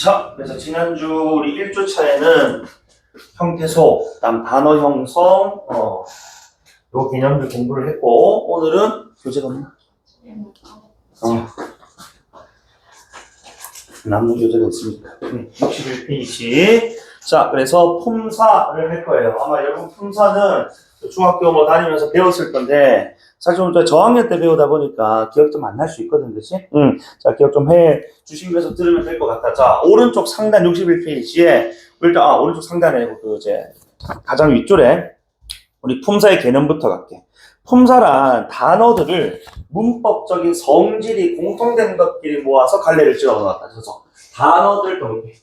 자, 그래서 지난주 우리 1주차에는 형태소, 그다음 단어 형성, 요 개념들 공부를 했고, 오늘은 교재가 없나? 남는 교재가 있습니까? 61페이지. 자, 그래서 품사를 할 거예요. 아마 여러분 품사는 중학교 뭐 다니면서 배웠을 건데, 사실 좀 저학년 때 배우다 보니까 기억 좀 안 날 수 있거든, 그치? 자, 기억 좀 해 주시면서 들으면 될 것 같아. 자, 오른쪽 상단 61페이지에, 일단, 오른쪽 상단에 가장 윗줄에 우리 품사의 개념부터 갈게. 품사란 단어들을 문법적인 성질이 공통된 것끼리 모아서 갈래를 지어 놓았다. 그래서 단어들 동의.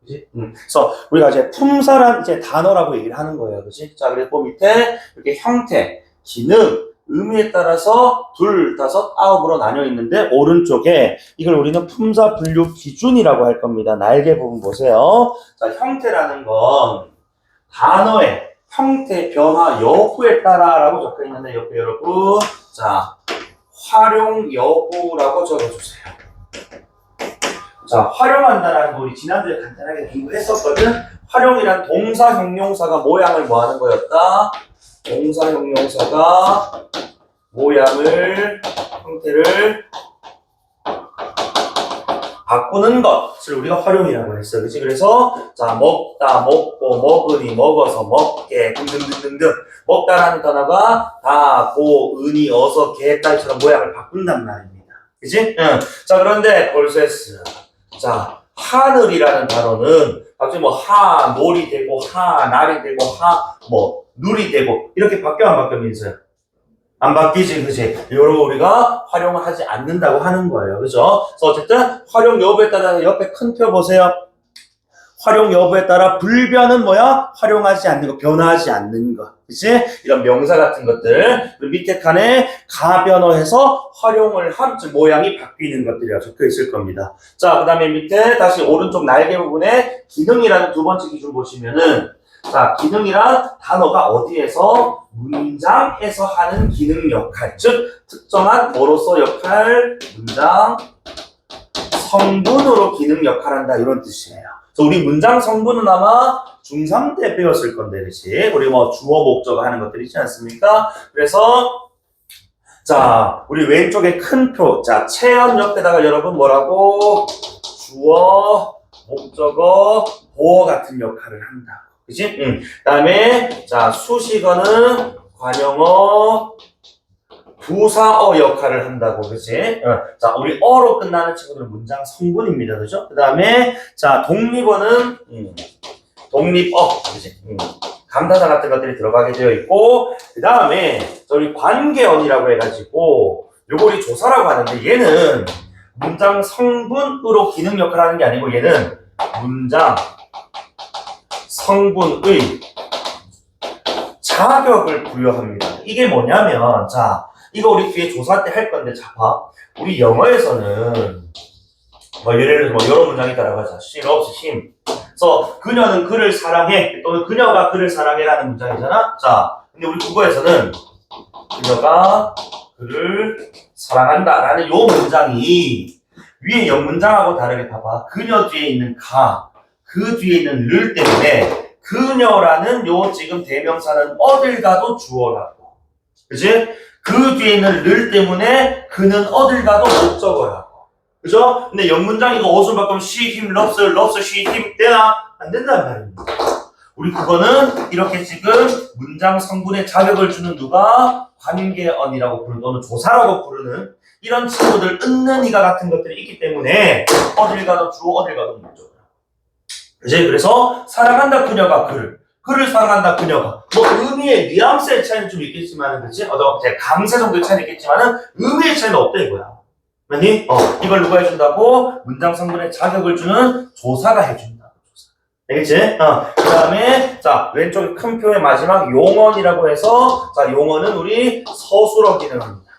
그지? 그래서 우리가 이제 품사란 이제 단어라고 얘기를 하는 거예요. 그지? 자, 그리고 밑에 이렇게 형태, 기능, 의미에 따라서 둘, 다섯, 아홉으로 나뉘어 있는데 오른쪽에 이걸 우리는 품사 분류 기준이라고 할 겁니다. 날개 부분 보세요. 자, 형태라는 건 단어의 형태 변화 여부에 따라라고 적혀 있는데 옆에 여러분, 자, 활용 여부라고 적어주세요. 자, 활용한다라는 거 우리 지난주에 간단하게 공부했었거든. 활용이란 동사 형용사가 모양을 뭐 하는 거였다? 동사 형용사가 모양을, 형태를 바꾸는 것을 우리가 활용이라고 했어요. 그치? 그래서, 자, 먹다, 먹고, 먹으니, 먹어서, 먹게, 등등등등등. 먹다라는 단어가 다, 고, 은이, 어서, 개, 딸처럼 모양을 바꾼단 말입니다. 그치? 응. 자, 그런데, 볼세스. 자, 하늘이라는 단어는 갑자기 뭐, 놀이 되고, 날이 되고, 눌이 되고, 이렇게 바뀌어, 안 바뀌어, 민서야? 안 바뀌지, 그치? 요런 우리가 활용을 하지 않는다고 하는 거예요. 그죠? 그래서 어쨌든, 활용 여부에 따라 옆에 큰 표 보세요. 활용 여부에 따라 불변은 뭐야? 활용하지 않는 거, 변화하지 않는 거. 그치? 이런 명사 같은 것들. 그리고 밑에 칸에 가변어해서 활용을 한, 즉 모양이 바뀌는 것들이 적혀 있을 겁니다. 자, 그 다음에 밑에 다시 오른쪽 날개 부분에 기능이라는 두 번째 기준 보시면은, 자, 기능이란 단어가 어디에서 문장에서 하는 기능 역할, 즉 특정한 뭐로서 역할, 문장 성분으로 기능 역할한다 이런 뜻이에요. 그래서 우리 문장 성분은 아마 중3 때 배웠을 건데, 그렇지? 우리 뭐 주어 목적어 하는 것들 있지 않습니까? 그래서 자, 우리 왼쪽에 큰 표, 자, 체험 옆에다가 여러분 뭐라고? 주어, 목적어, 보어 같은 역할을 한다. 그치? 그 다음에, 자, 수식어는 관용어, 부사어 역할을 한다고, 그치? 자, 우리 어로 끝나는 친구들은 문장 성분입니다. 그죠? 그 다음에, 자, 독립어는, 독립어, 그치? 감탄사 같은 것들이 들어가게 되어 있고, 그 다음에, 우리 관계어이라고 해가지고, 요거 우리 조사라고 하는데, 얘는 문장 성분으로 기능 역할을 하는 게 아니고, 얘는 문장, 성분의 자격을 부여합니다. 이게 뭐냐면, 자, 이거 우리 뒤에 조사 때 할 건데, 자, 봐. 우리 영어에서는, 뭐, 예를 들어서 뭐, 이런 문장이 있다라고 하자. she loves him. 그래서, 그녀는 그를 사랑해. 또는 그녀가 그를 사랑해라는 문장이잖아? 자, 근데 우리 국어에서는, 그녀가 그를 사랑한다라는 요 문장이, 위에 옆문장하고 다르게 봐봐. 그녀 뒤에 있는 그 뒤에 있는 를 때문에 그녀라는 요 지금 대명사는 어딜 가도 주어라고. 그치? 그 뒤에 있는 를 때문에 그는 어딜 가도 목적어라고. 그죠? 근데 옆문장 이거 어순 바꾸면 she, him, loves, she, him 되나? 안 된단 말입니다. 우리 그거는 이렇게 지금 문장 성분에 자격을 주는 누가 관계언이라고 부르는 또는 조사라고 부르는 이런 친구들 은는 이가 같은 것들이 있기 때문에 어딜 가도 주어 어딜 가도 목적어. 그치? 그래서 사랑한다 그녀가 그를 사랑한다 그녀가 뭐 의미의 뉘앙스의 차이는 좀 있겠지만은 그치? 감세 정도의 차이는 있겠지만은 의미의 차이는 없다 이거야. 아니? 이걸 누가 해준다고? 문장 성분에 자격을 주는 조사가 해준다. 알겠지? 그 다음에 자 왼쪽에 큰 표의 마지막 용언이라고 해서 자 용언은 우리 서술어 기능합니다.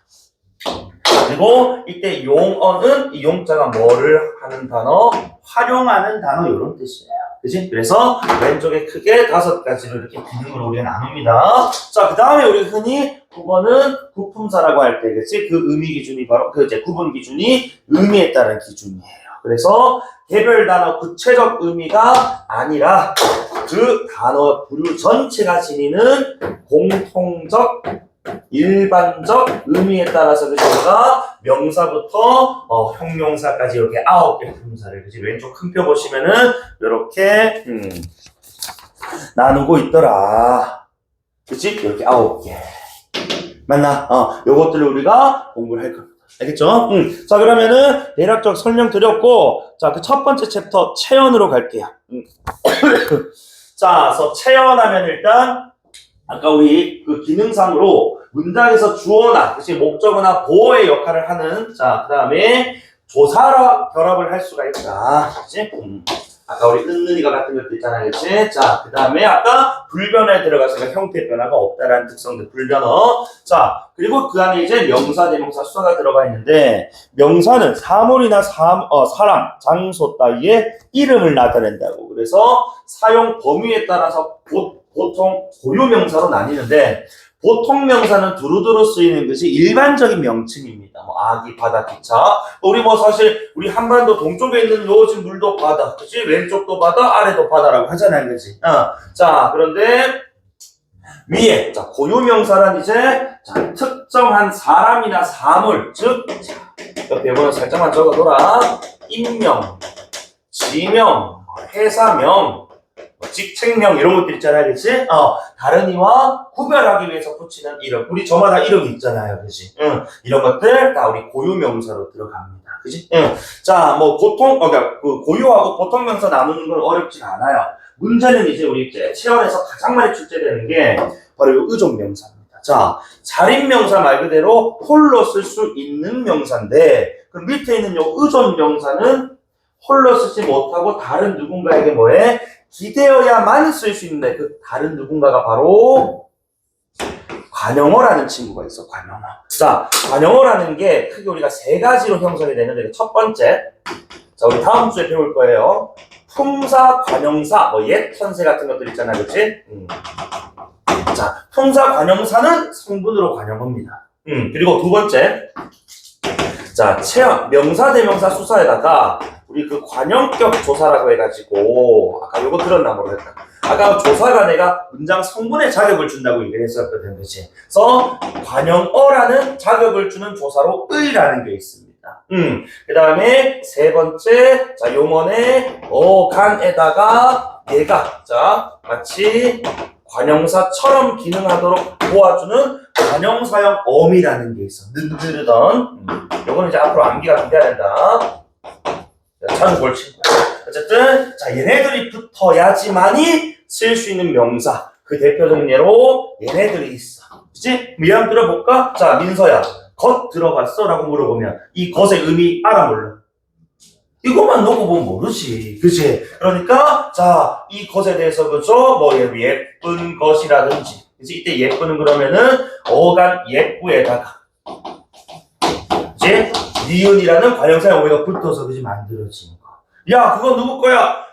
그리고 이때 용어는 이 용자가 뭐를 하는 단어? 활용하는 단어 이런 뜻이에요. 그치? 그래서 왼쪽에 크게 5가지로 이렇게 기능을 우리가 나눕니다. 자, 그 다음에 우리 흔히 국어는 구품사라고 할 때, 그치? 그 의미 기준이 바로 그 이제 구분 기준이 의미에 따른 기준이에요. 그래서 개별 단어 구체적 의미가 아니라 그 단어 부류 전체가 지니는 공통적 일반적 의미에 따라서 우리가 명사부터 형용사까지 이렇게 9개 품사를 그지 왼쪽 큰 표 보시면은 이렇게 나누고 있더라. 그치? 이렇게 9개. 맞나? 요것들을 우리가 공부를 할 겁니다. 알겠죠? 자, 그러면은 대략적 설명 드렸고, 자, 그 첫 번째 챕터 체언으로 갈게요. 자, 그래서 체언하면 일단 아까 우리 그 기능상으로 문장에서 주어나, 그치? 목적어나 보어의 역할을 하는, 자, 그 다음에 조사와 결합을 할 수가 있다. 그치? 아까 우리 은는이가 같은 것도 있잖아요. 그치? 자, 그 다음에 아까 불변에 들어가서 형태 변화가 없다라는 특성들, 불변어. 자, 그리고 그 안에 이제 명사, 대명사, 수사가 들어가 있는데, 명사는 사물이나 사람, 장소 따위의 이름을 나타낸다고. 그래서 사용 범위에 따라서 보통 고유명사로 나뉘는데, 보통 명사는 두루두루 쓰이는 것이 일반적인 명칭입니다. 뭐 아기, 바다, 기차. 우리 뭐 사실 우리 한반도 동쪽에 있는 요즘 물도 바다, 그치? 왼쪽도 바다, 아래도 바다라고 하잖아요, 그치? 자, 그런데 위에 자 고유명사란 이제 자, 특정한 사람이나 사물, 즉 옆에 보면 살짝만 적어둬라. 인명, 지명, 회사명, 직책명 이런 것들 있잖아요, 그치? 다른 이와 구별하기 위해서 붙이는 이름. 우리 저마다 이름이 있잖아요, 그치? 이런 것들 다 우리 고유명사로 들어갑니다, 그치? 자, 뭐 보통, 그러니까 그 고유하고 보통 명사 나누는 건 어렵지가 않아요. 문제는 이제 우리 이제 체험에서 가장 많이 출제되는 게 바로 이 의존명사입니다. 자, 자립명사 말 그대로 홀로 쓸 수 있는 명사인데, 그 밑에 있는 이 의존명사는 홀로 쓰지 못하고 다른 누군가에게 뭐해? 기대어야만 쓸 수 있는데 그 다른 누군가가 바로 관용어라는 친구가 있어. 관용어. 자, 관용어라는 게 크게 우리가 세 가지로 형성이 되는데 첫 번째, 자 우리 다음 주에 배울 거예요. 품사, 관용사, 뭐 옛 현세 같은 것들 있잖아, 그렇지? 자, 품사, 관용사는 성분으로 관용어입니다. 그리고 두 번째, 자 체험, 명사, 대명사, 수사에다가 우리 그 관용격 조사라고 해가지고 아까 요거 들었나 모르겠다. 아까 조사가 내가 문장 성분에 자격을 준다고 얘기를 했었거든, 그치? 그래서 관용어라는 자격을 주는 조사로 의라는 게 있습니다. 그 다음에 세 번째, 자 용언의 간에다가 얘가 자 마치 관용사처럼 기능하도록 도와주는 관용사형 어미라는 게 있어. 느르던. 요거는 이제 앞으로 암기가 기대야 된다. 자주 볼 친구야. 어쨌든 자 얘네들이 붙어야지만이 쓸 수 있는 명사. 그 대표적인 예로 얘네들이 있어. 그치? 미안 들어볼까? 자 민서야, 겉 들어갔어? 라고 물어보면 이 겉의 의미 알아 몰라? 이것만 놓고 보면 모르지. 그치? 그러니까 자 이 겉에 대해서 그죠? 뭐 예쁜 것이라든지, 그치? 이때 예쁘는 그러면은 어간 예쁘에다가 그치? 니은이라는 관용사의 오해가 붙어서 그지 만들어진 거. 야, 그거 누구 거야?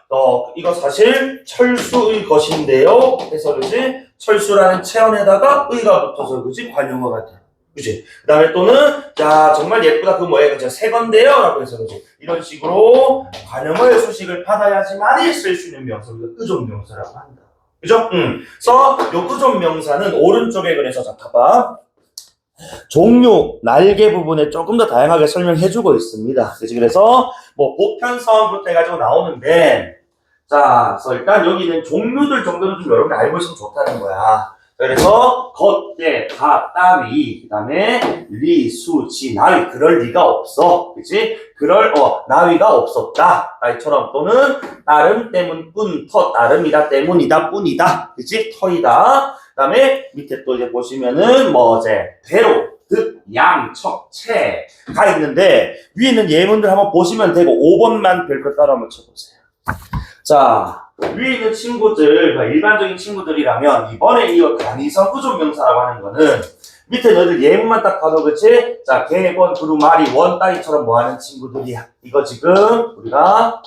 이거 사실 철수의 것인데요. 해서 그지? 철수라는 체언에다가 의가 붙어서 그지? 관용어가 돼. 그지? 그 다음에 또는, 야, 정말 예쁘다. 그 뭐예요? 그죠? 새 건데요? 라고 해서 그지? 이런 식으로 관용어의 수식을 받아야지만이 쓸 수 있는 명사. 우리가 의존명사라고 한다. 그죠? 그래서 요 의존명사는 오른쪽에 그래서 자, 봐봐. 종류, 날개 부분에 조금 더 다양하게 설명해주고 있습니다. 그래서 뭐 보편사원부터 해가지고 나오는데, 자, 그래서 일단 여기는 종류들 정도는 좀 여러분이 알고 있으면 좋다는 거야. 그래서 겉에, 가, 따위, 그 다음에 리, 수, 지, 나위. 그럴 리가 없어. 그치? 나위가 없었다. 나위처럼 또는 따름, 때문, 뿐, 터, 따름이다, 때문이다, 뿐이다. 그치? 터이다. 그 다음에 밑에 또 이제 보시면은 대로, 득, 양, 척, 채가 있는데 위에는 예문들 한번 보시면 되고 5번만 별표 따라 한번 쳐보세요. 자, 위에 있는 친구들, 일반적인 친구들이라면 이번에 이 단위성 의존명사라고 하는 거는 밑에 너희들 예문만 딱 봐도 그치? 자, 개, 번, 그루, 마리, 원, 따위처럼 뭐 하는 친구들이야. 이거 지금 우리가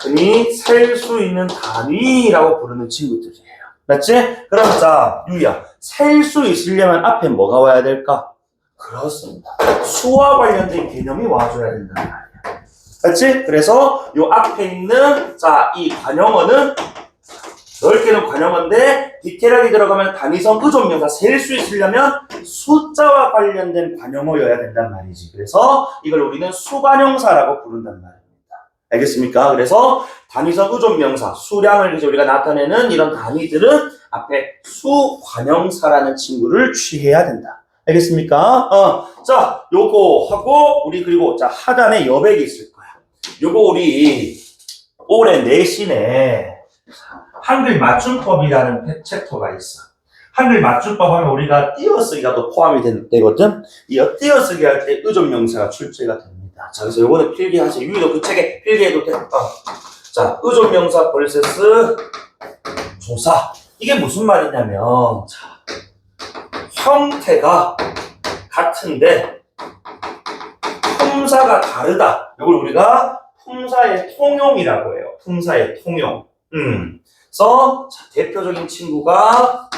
흔히 셀 수 있는 단위라고 부르는 친구들이에요. 맞지? 그럼 자, 유야, 셀 수 있으려면 앞에 뭐가 와야 될까? 그렇습니다. 수와 관련된 개념이 와줘야 된단 말이야. 그렇지? 그래서 요 앞에 있는 자, 이 관용어는 넓게는 관용어인데 디테일하게 들어가면 단위성 의존명사 셀 수 있으려면 숫자와 관련된 관용어여야 된단 말이지. 그래서 이걸 우리는 수관용사라고 부른단 말입니다. 알겠습니까? 그래서 단위성 의존명사 수량을 이제 우리가 나타내는 이런 단위들은 앞에 수관용사라는 친구를 취해야 된다. 알겠습니까? 자, 요거 하고 우리 그리고 자 하단에 여백이 있을 거야. 요거 우리 올해 내신에 한글 맞춤법이라는 챕터가 있어. 한글 맞춤법 하면 우리가 띄어쓰기가 또 포함이 되거든. 이 띄어쓰기 할 때 의존명사가 출제가 됩니다. 자, 그래서 요거는 필기하세요. 유희도 그 책에 필기해도 돼. 자, 의존명사 vs 조사. 이게 무슨 말이냐면, 자, 형태가 같은데 품사가 다르다. 이걸 우리가 품사의 통용이라고 해요. 품사의 통용. 그래서 자, 대표적인 친구가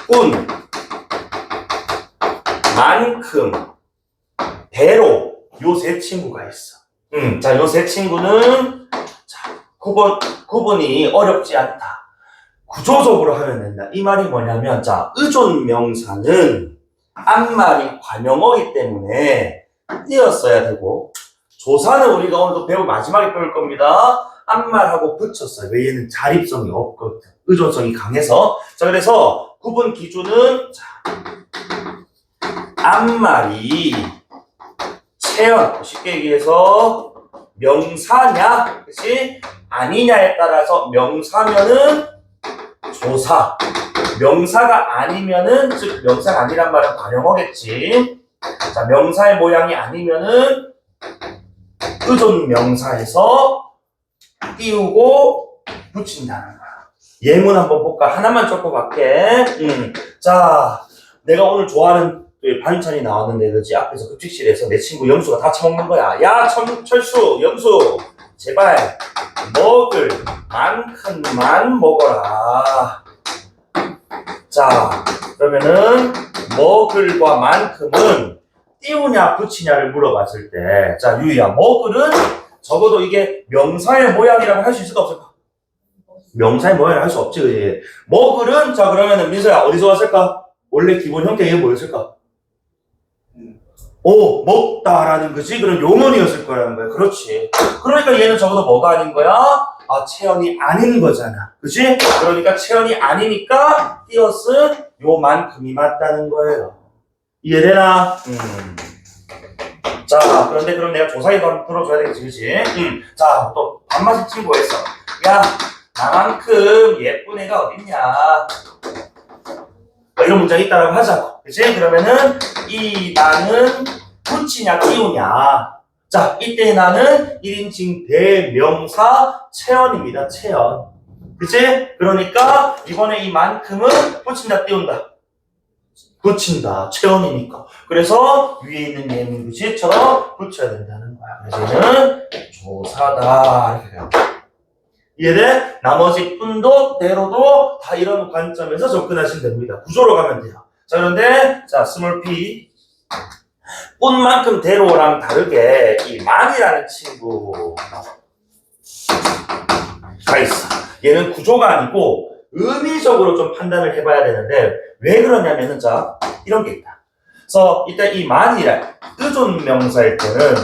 꾼, 만큼, 대로 요 세 친구가 있어. 자, 요 세 친구는 자, 구분이 어렵지 않다. 구조적으로 하면 된다. 이 말이 뭐냐면 자, 의존명사는 앞말이 관용어이기 때문에 띄었어야 되고 조사는 우리가 오늘도 배울 마지막에 배울 겁니다. 앞말하고 붙였어요. 왜 얘는 자립성이 없거든. 의존성이 강해서. 자, 그래서 구분 기준은 자, 앞말이 체언, 쉽게 얘기해서 명사냐, 그치? 아니냐에 따라서 명사면은 조사, 명사가 아니면은, 즉 명사가 아니란 말은 관용어겠지. 자, 명사의 모양이 아니면은 의존명사에서 띄우고 붙인다는 거야. 예문 한번 볼까? 하나만 적어갈게. 자, 내가 오늘 좋아하는 반찬이 나왔는데, 그지? 앞에서 급식실에서 내 친구 영수가 다 처먹는 거야. 야, 철수, 영수, 제발 먹을 만큼만 먹어라. 자, 그러면은 먹을과 만큼은 띄우냐 붙이냐를 물어봤을 때, 자, 유희야, 먹을은 적어도 이게 명사의 모양이라고 할 수 있을까 없을까? 명사의 모양을 할 수 없지, 그지? 먹을은, 자, 그러면은 민서야, 어디서 왔을까? 원래 기본 형태 이게 뭐였을까? 먹다라는 거지? 그럼 요문이었을 거라는 거야. 그렇지. 그러니까 얘는 적어도 뭐가 아닌 거야? 아, 체언이 아닌 거잖아. 그치? 그러니까 체언이 아니니까 띄어쓴 요만큼이 맞다는 거예요. 이해되나? 자, 그런데 그럼 내가 조사에도 한번 들어줘야 되겠지, 그치? 자, 또 반맛을 친구가 있어. 야, 나만큼 예쁜 애가 어딨냐? 이런 문장이 있다라고 하자고. 그치? 그러면은 이 나는 붙이냐 띄우냐. 자, 이때 나는 1인칭 대명사 체언입니다. 체언. 그치? 그러니까 이번에 이 만큼은 붙인다 띄운다. 붙인다. 체언이니까. 그래서 위에 있는 예문 그치처럼 붙여야 된다는 거야. 그래서 얘는 조사다. 이렇게 돼요. 이해돼? 나머지 뿐도 대로도 다 이런 관점에서 접근하시면 됩니다. 구조로 가면 돼요. 자, 그런데 자, 스몰 p 뿐만큼 대로랑 다르게 이 만이라는 친구가 있어. 얘는 구조가 아니고 의미적으로 좀 판단을 해봐야 되는데 왜 그러냐면은 자, 이런 게 있다. 그래서 일단 이 만이란 의존명사일 때는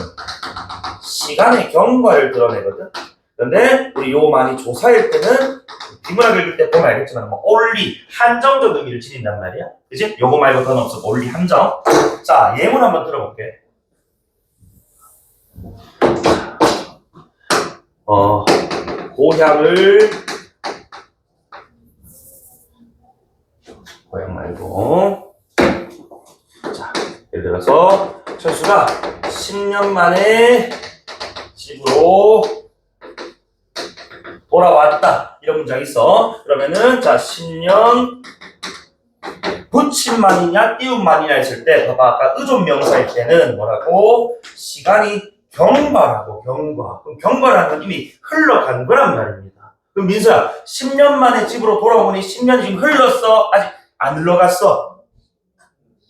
시간의 경과를 드러내거든. 근데 우리 요 만이 조사일 때는 비문학 읽을 때 보면 알겠지만 뭐 only 한정적 의미를 지닌단 말이야. 그치? 요거 말고 더는 없어. only 한정. 자, 예문 한번 들어볼게. 고향 말고 자, 예를 들어서 철수가 10년 만에 집으로 돌아왔다. 이런 문장이 있어. 그러면은 자, 10년 붙임만이냐 띄움만이냐 했을 때 봐봐. 아까 의존명사일 때는 뭐라고? 시간이 경과라고. 경과. 그럼 경과라는 건 이미 흘러간 거란 말입니다. 그럼 민서야, 10년 만에 집으로 돌아오니 10년이 지금 흘렀어? 아직 안 흘러갔어?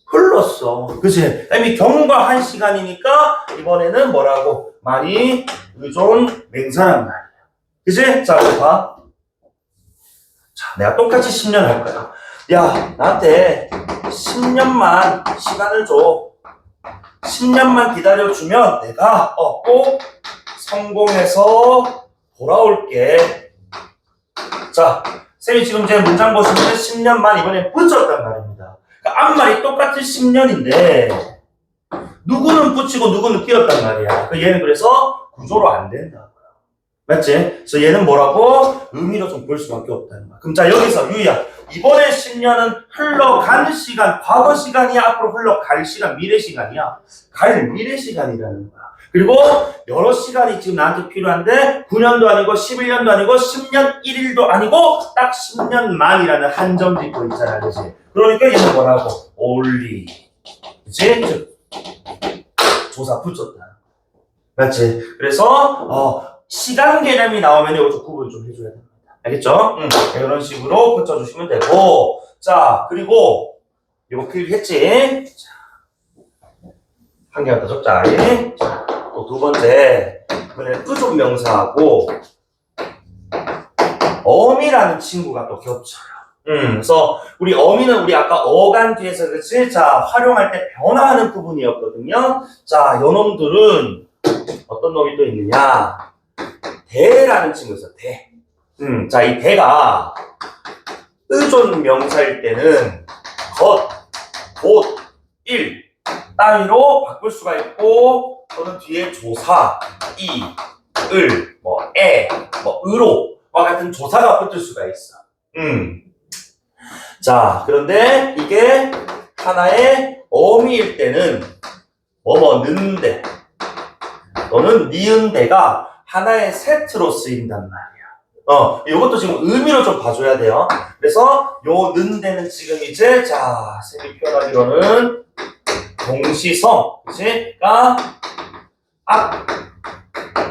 흘렀어. 그치? 이미 경과한 시간이니까 이번에는 뭐라고? 만이 의존 맹사란 말이야. 그치? 자, 우리 봐. 자, 내가 똑같이 10년 할 거야. 야, 나한테 10년만 시간을 줘. 10년만 기다려주면 내가 꼭 성공해서 돌아올게. 자, 쌤이 지금 제 문장 보시면 10년만 이번에 붙였단 말입니다. 그러니까 앞말이 똑같은 10년인데 누구는 붙이고 누구는 띄었단 말이야. 얘는 그래서 구조로 안 된다고요. 맞지? 그래서 얘는 뭐라고? 의미로 좀 볼 수밖에 없다는 거야. 그럼 자, 여기서 유희야. 이번에 10년은 흘러간 시간, 과거 시간이야? 앞으로 흘러갈 시간, 미래 시간이야? 갈 미래 시간이라는 거야. 그리고 여러 시간이 지금 나한테 필요한데 9년도 아니고 11년도 아니고 10년 1일도 아니고 딱 10년 만이라는 한정 짓고 있잖아. 그치? 그러니까 얘는 뭐라고? only. 그치? 조사 붙였다. 맞지? 그래서 시간 개념이 나오면 이거 좀 구분 좀 해줘야 됩니다. 알겠죠? 이런 식으로 붙여주시면 되고, 자, 그리고 이거 클릭했지? 한 개만 더 적자. 자, 또 두 번째, 이번에는 의존명사하고 어미라는 친구가 또 겹쳐요. 그래서 우리 어미는 우리 아까 어간 뒤에서 그렇지? 자, 활용할 때 변화하는 부분이었거든요. 자, 요 놈들은 어떤 놈이 또 있느냐? 대라는 친구 있어, 대. 자, 이 대가 의존 명사일 때는 것, 곧, 일 따위로 바꿀 수가 있고 또는 뒤에 조사, 이, 을, 으로와 같은 조사가 붙을 수가 있어. 자, 그런데 이게 하나의 어미일 때는 는데 또는 니은데가 하나의 세트로 쓰인단 말이야. 이것도 지금 의미로 좀 봐줘야 돼요. 그래서 요 는데는 지금 이제 자, 쌤이 표현하기로는 동시성, 그치? 앞,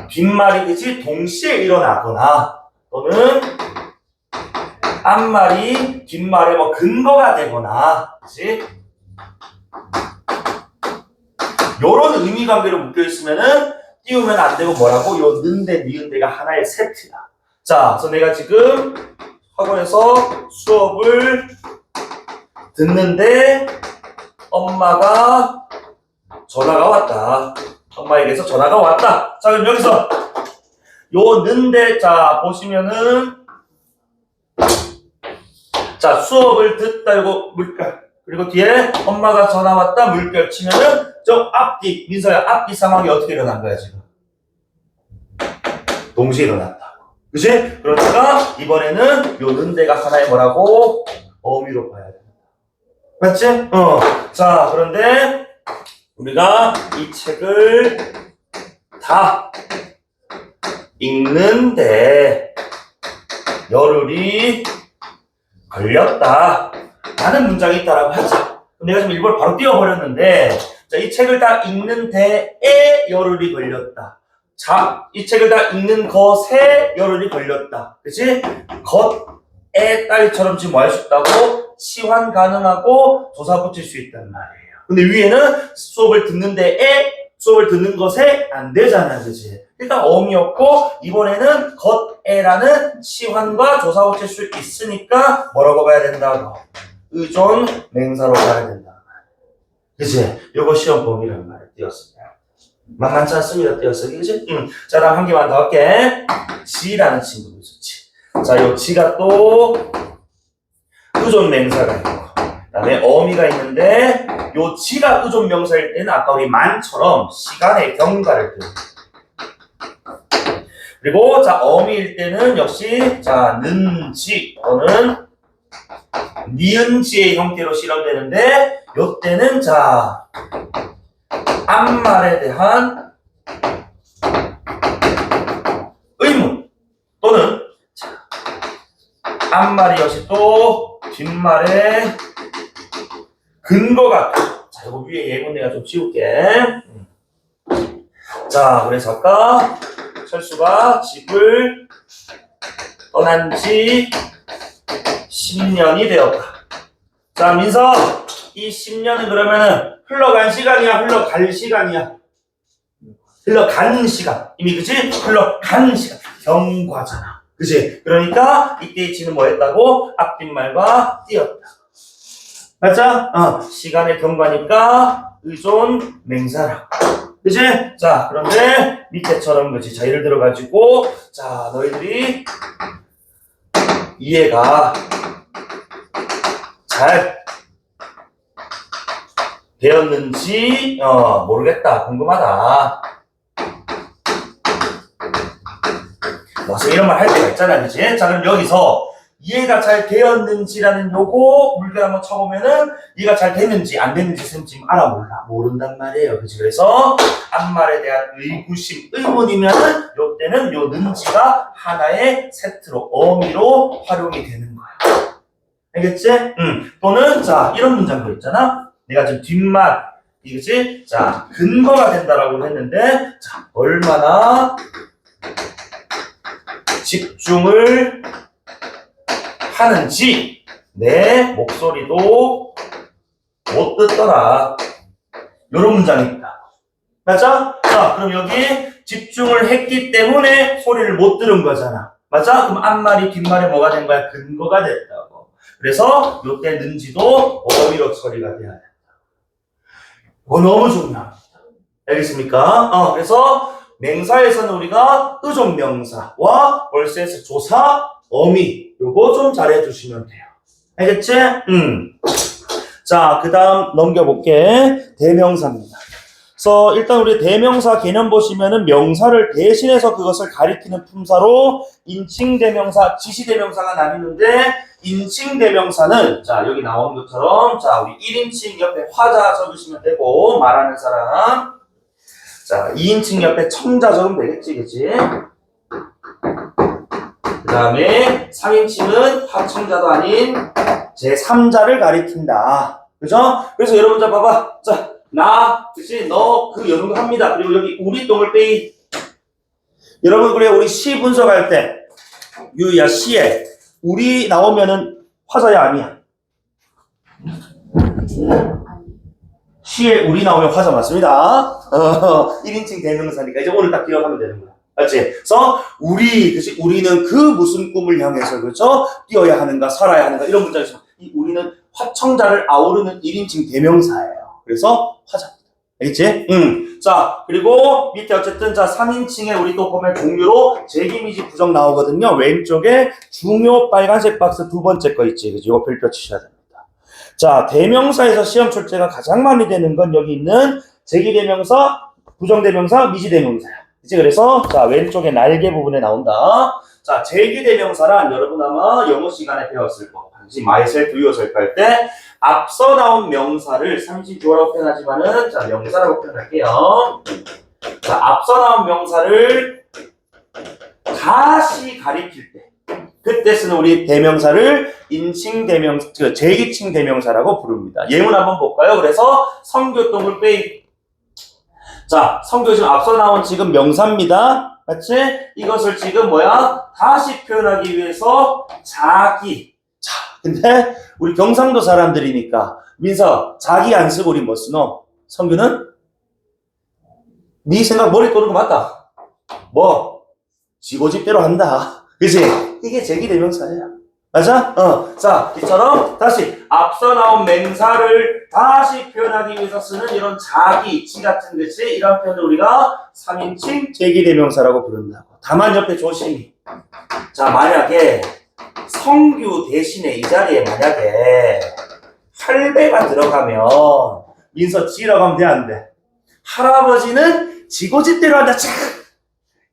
뒷말이 그치? 동시에 일어나거나 또는 앞말이 뒷말에 근거가 되거나, 그치? 요런 의미 관계로 묶여 있으면은 띄우면 안 되고 뭐라고? 요 는데, 니은데가 하나의 세트야. 자, 그래서 내가 지금 학원에서 수업을 듣는데 엄마가 전화가 왔다. 엄마에게서 전화가 왔다. 자, 그럼 여기서 요 는데, 자, 보시면은 자, 수업을 듣다, 이거 물결. 그리고 뒤에 엄마가 전화 왔다, 물결 치면은 저 앞뒤, 민서야, 앞뒤 상황이 어떻게 일어난 거야, 지금? 동시에 일어났다. 그치? 그러니까 이번에는 요 는데가 하나의 뭐라고? 어미로 봐야 된다. 맞지? 자, 그런데 우리가 이 책을 다 읽는데 열흘이 걸렸다 라는 문장이 있다라고 하자. 내가 지금 일부러 바로 띄워버렸는데, 자, 이 책을 다 읽는 데에 열흘이 걸렸다. 자, 이 책을 다 읽는 것에 열흘이 걸렸다. 그치? 것에 따위처럼 지금 뭐 할 수 있다고? 시환 가능하고 조사 붙일 수 있단 말이에요. 근데 위에는 수업을 듣는 데에, 수업을 듣는 것에 안 되잖아. 그치? 일단 어미였고, 이번에는 것에라는 시환과 조사 붙일 수 있으니까 뭐라고 봐야 된다고? 의존 맹사로 봐야 된다. 그치? 요거 시험 범위란 말을 띄웠습니다. 만만치 않습니다. 띄었어. 그치? 자, 다음 한 개만 더 할게. 지라는 친구도 있었지. 자, 요 지가 또 의존 맹사가 있고, 그 다음에 어미가 있는데, 요 지가 의존 명사일 때는 아까 우리 만처럼 시간의 경과를 듭니다. 그리고 자, 어미일 때는 역시 자, 는지 또는 니은지의 형태로 실현되는데, 요 때는 자, 앞말에 대한 의문 또는 자, 앞말이 역시 또 뒷말에 근거가. 자, 이거 위에 예문 내가 좀 지울게. 자, 그래서 아까 철수가 집을 떠난 지 10년이 되었다. 자, 민서, 이 10년은 그러면은 흘러간 시간이야, 흘러갈 시간이야? 흘러간 시간. 이미 그치? 흘러간 시간. 경과잖아. 그치? 그러니까 이때 지는 뭐 했다고? 앞뒷말과 띄었다. 맞죠? 시간의 경과니까 의존 맹사라. 그치? 자, 그런데 밑에처럼 그치? 자, 예를 들어가지고 자, 너희들이 이해가 잘 되었는지 모르겠다. 궁금하다. 뭐 이런 말 할 때가 있잖아. 그치? 자, 그럼 여기서 이해가 잘 되었는지라는 요거 물결 한번 쳐보면은 이해가 잘 됐는지 안 됐는지 쌤 지금 알아 몰라 모른단 말이에요. 그치? 그래서 앞말에 대한 의구심 의문이면은 요때는 요 는지가 하나의 세트로 어미로 활용이 되는 거야. 알겠지? 또는 자 이런 문장도 있잖아. 내가 지금 뒷말 이거지? 자 근거가 된다라고 했는데 자 얼마나 집중을 하는지 내 목소리도 못 듣더라. 이런 문장이 있다. 맞아? 자, 그럼 여기 집중을 했기 때문에 소리를 못 들은 거잖아. 맞아? 그럼 앞말이 뒷말에 뭐가 된 거야? 근거가 됐다고. 그래서 요때 는지도 어휘로 처리가 돼야 된다. 이거 너무 중요합니다. 알겠습니까? 그래서 맹사에서는 우리가 의존명사와 월세에서 조사, 어미 요거 좀 잘해주시면 돼요. 알겠지? 자, 그 다음 넘겨볼게. 대명사입니다. 그래서 일단 우리 대명사 개념 보시면은 명사를 대신해서 그것을 가리키는 품사로 인칭대명사, 지시대명사가 나뉘는데 인칭대명사는 자 여기 나오는 것처럼 자 우리 1인칭 옆에 화자 적으시면 되고 말하는 사람 자 2인칭 옆에 청자 적으면 되겠지 그치? 그 다음에 3인칭은 화청자도 아닌 제3자를 가리킨다. 그죠? 그래서 여러분 자 봐봐. 자, 나, 그치? 너, 그 여러분 합니다. 그리고 여기 우리 똥을 빼이. 여러분 그래 우리 시 분석할 때 유야 시에 우리 나오면은 화자야 아니야? 시에 우리 나오면 화자 맞습니다. 1인칭 대명사니까 이제 오늘 딱 기억하면 되는 거야. 맞지? 그래서 우리, 그치? 우리는 그 무슨 꿈을 향해서 그죠? 뛰어야 하는가, 살아야 하는가 이런 문장에서 이 우리는 화청자를 아우르는 1인칭 대명사예요. 그래서 화자입니다. 알겠지? 자, 그리고 밑에 어쨌든 자 3인칭에 우리 또 보면 종류로 제기미지 부정 나오거든요. 왼쪽에 중요 빨간색 박스 두 번째 거 있지. 그죠? 이거 별표 치셔야 됩니다. 자, 대명사에서 시험 출제가 가장 많이 되는 건 여기 있는 제기대명사, 부정대명사, 미지대명사야. 그치? 그래서 자 왼쪽에 날개 부분에 나온다. 자 제기대명사란 여러분 아마 영어 시간에 배웠을 거. 당시 myself, yourself 할 때 앞서 나온 명사를 3인칭 주어라고 표현하지만은 자 명사라고 표현할게요. 자 앞서 나온 명사를 다시 가리킬 때 그때 쓰는 우리 대명사를 인칭 대명사, 제기칭 대명사라고 부릅니다. 예문 한번 볼까요? 그래서 성교동을 빼. 자, 성교 지금 앞서 나온 지금 명사입니다. 맞지? 이것을 지금 뭐야? 다시 표현하기 위해서 자기. 자, 근데 우리 경상도 사람들이니까 민서 자기 안 쓰고 우리 뭐 쓰노? 성규는? 네 생각 머리 떠는 거 맞다. 뭐? 지고집대로 한다. 그치? 이게 제기대명사예요. 맞아? 자, 이처럼 다시 앞서 나온 맹사를 다시 표현하기 위해서 쓰는 이런 자기, 지 같은 것이 이런 표현을 우리가 3인칭 제기대명사라고 부른다고. 다만 옆에 조심히. 자, 만약에 성규 대신에 이 자리에 만약에 할배가 들어가면 민서 지라고 하면 돼, 안 돼? 할아버지는 지고집대로 한다. 참!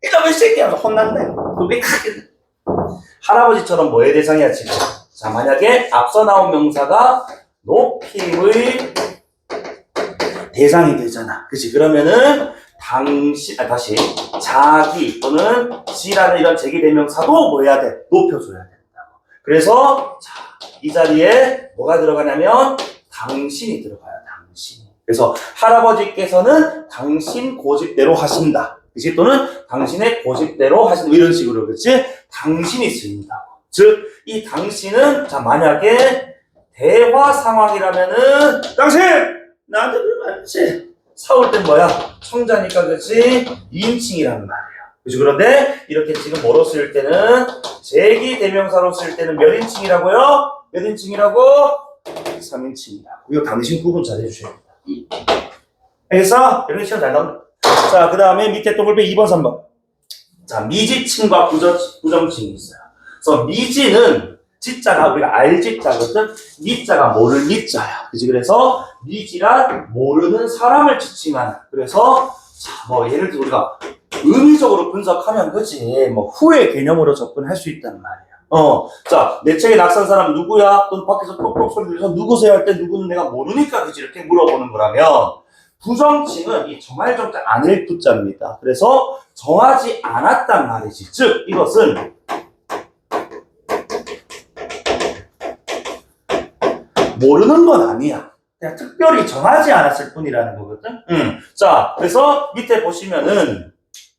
이러면 새끼야. 혼난다. 그게 크게. 할아버지처럼 뭐의 대상이야 지금? 자 만약에 앞서 나온 명사가 높임의 대상이 되잖아. 그치? 그러면은 당신 다시 자기 또는 지라는 이런 제기대명사도 뭐 해야 돼? 높여줘야 된다고. 그래서 자, 이 자리에 뭐가 들어가냐면 당신이 들어가요. 당신이. 그래서 할아버지께서는 당신 고집대로 하신다. 그치? 또는 당신의 고집대로 하신다. 이런 식으로 그치? 당신이 쓰인다고. 즉, 이 당신은 자 만약에 대화 상황이라면은 당신! 나한테 그러면 안 되지. 사올 땐 뭐야? 청자니까 그치? 2인칭이란 말이야. 그치? 그런데 이렇게 지금 뭐로 쓸 때는 제기대명사로 쓸 때는 몇 인칭이라고요? 몇 인칭이라고? 3인칭이라고. 이거 당신 구분 잘 해주셔야 됩니다. 알겠어? 이렇게 시험 잘 나온다. 자, 그 다음에 밑에 동글배 2번, 3번. 자, 미지칭과 부정칭이 있어요. 그래서 미지는 지자가 우리가 알지자거든. 미자가 모를 미자야. 그치? 그래서 미지란 모르는 사람을 지칭하는. 그래서 자, 뭐 예를 들어 우리가 의미적으로 분석하면 그치? 뭐 후의 개념으로 접근할 수 있단 말이야. 자, 내 책에 낙서한 사람 누구야? 또는 밖에서 톡톡 소리 들려서 누구세요? 할 때 누구는 내가 모르니까 그치? 이렇게 물어보는 거라면 부정칭은 이 정할 정자 안을 붙잡니다. 그래서 정하지 않았단 말이지. 즉 이것은 모르는 건 아니야. 그냥 특별히 정하지 않았을 뿐이라는 거거든. 자, 그래서 밑에 보시면은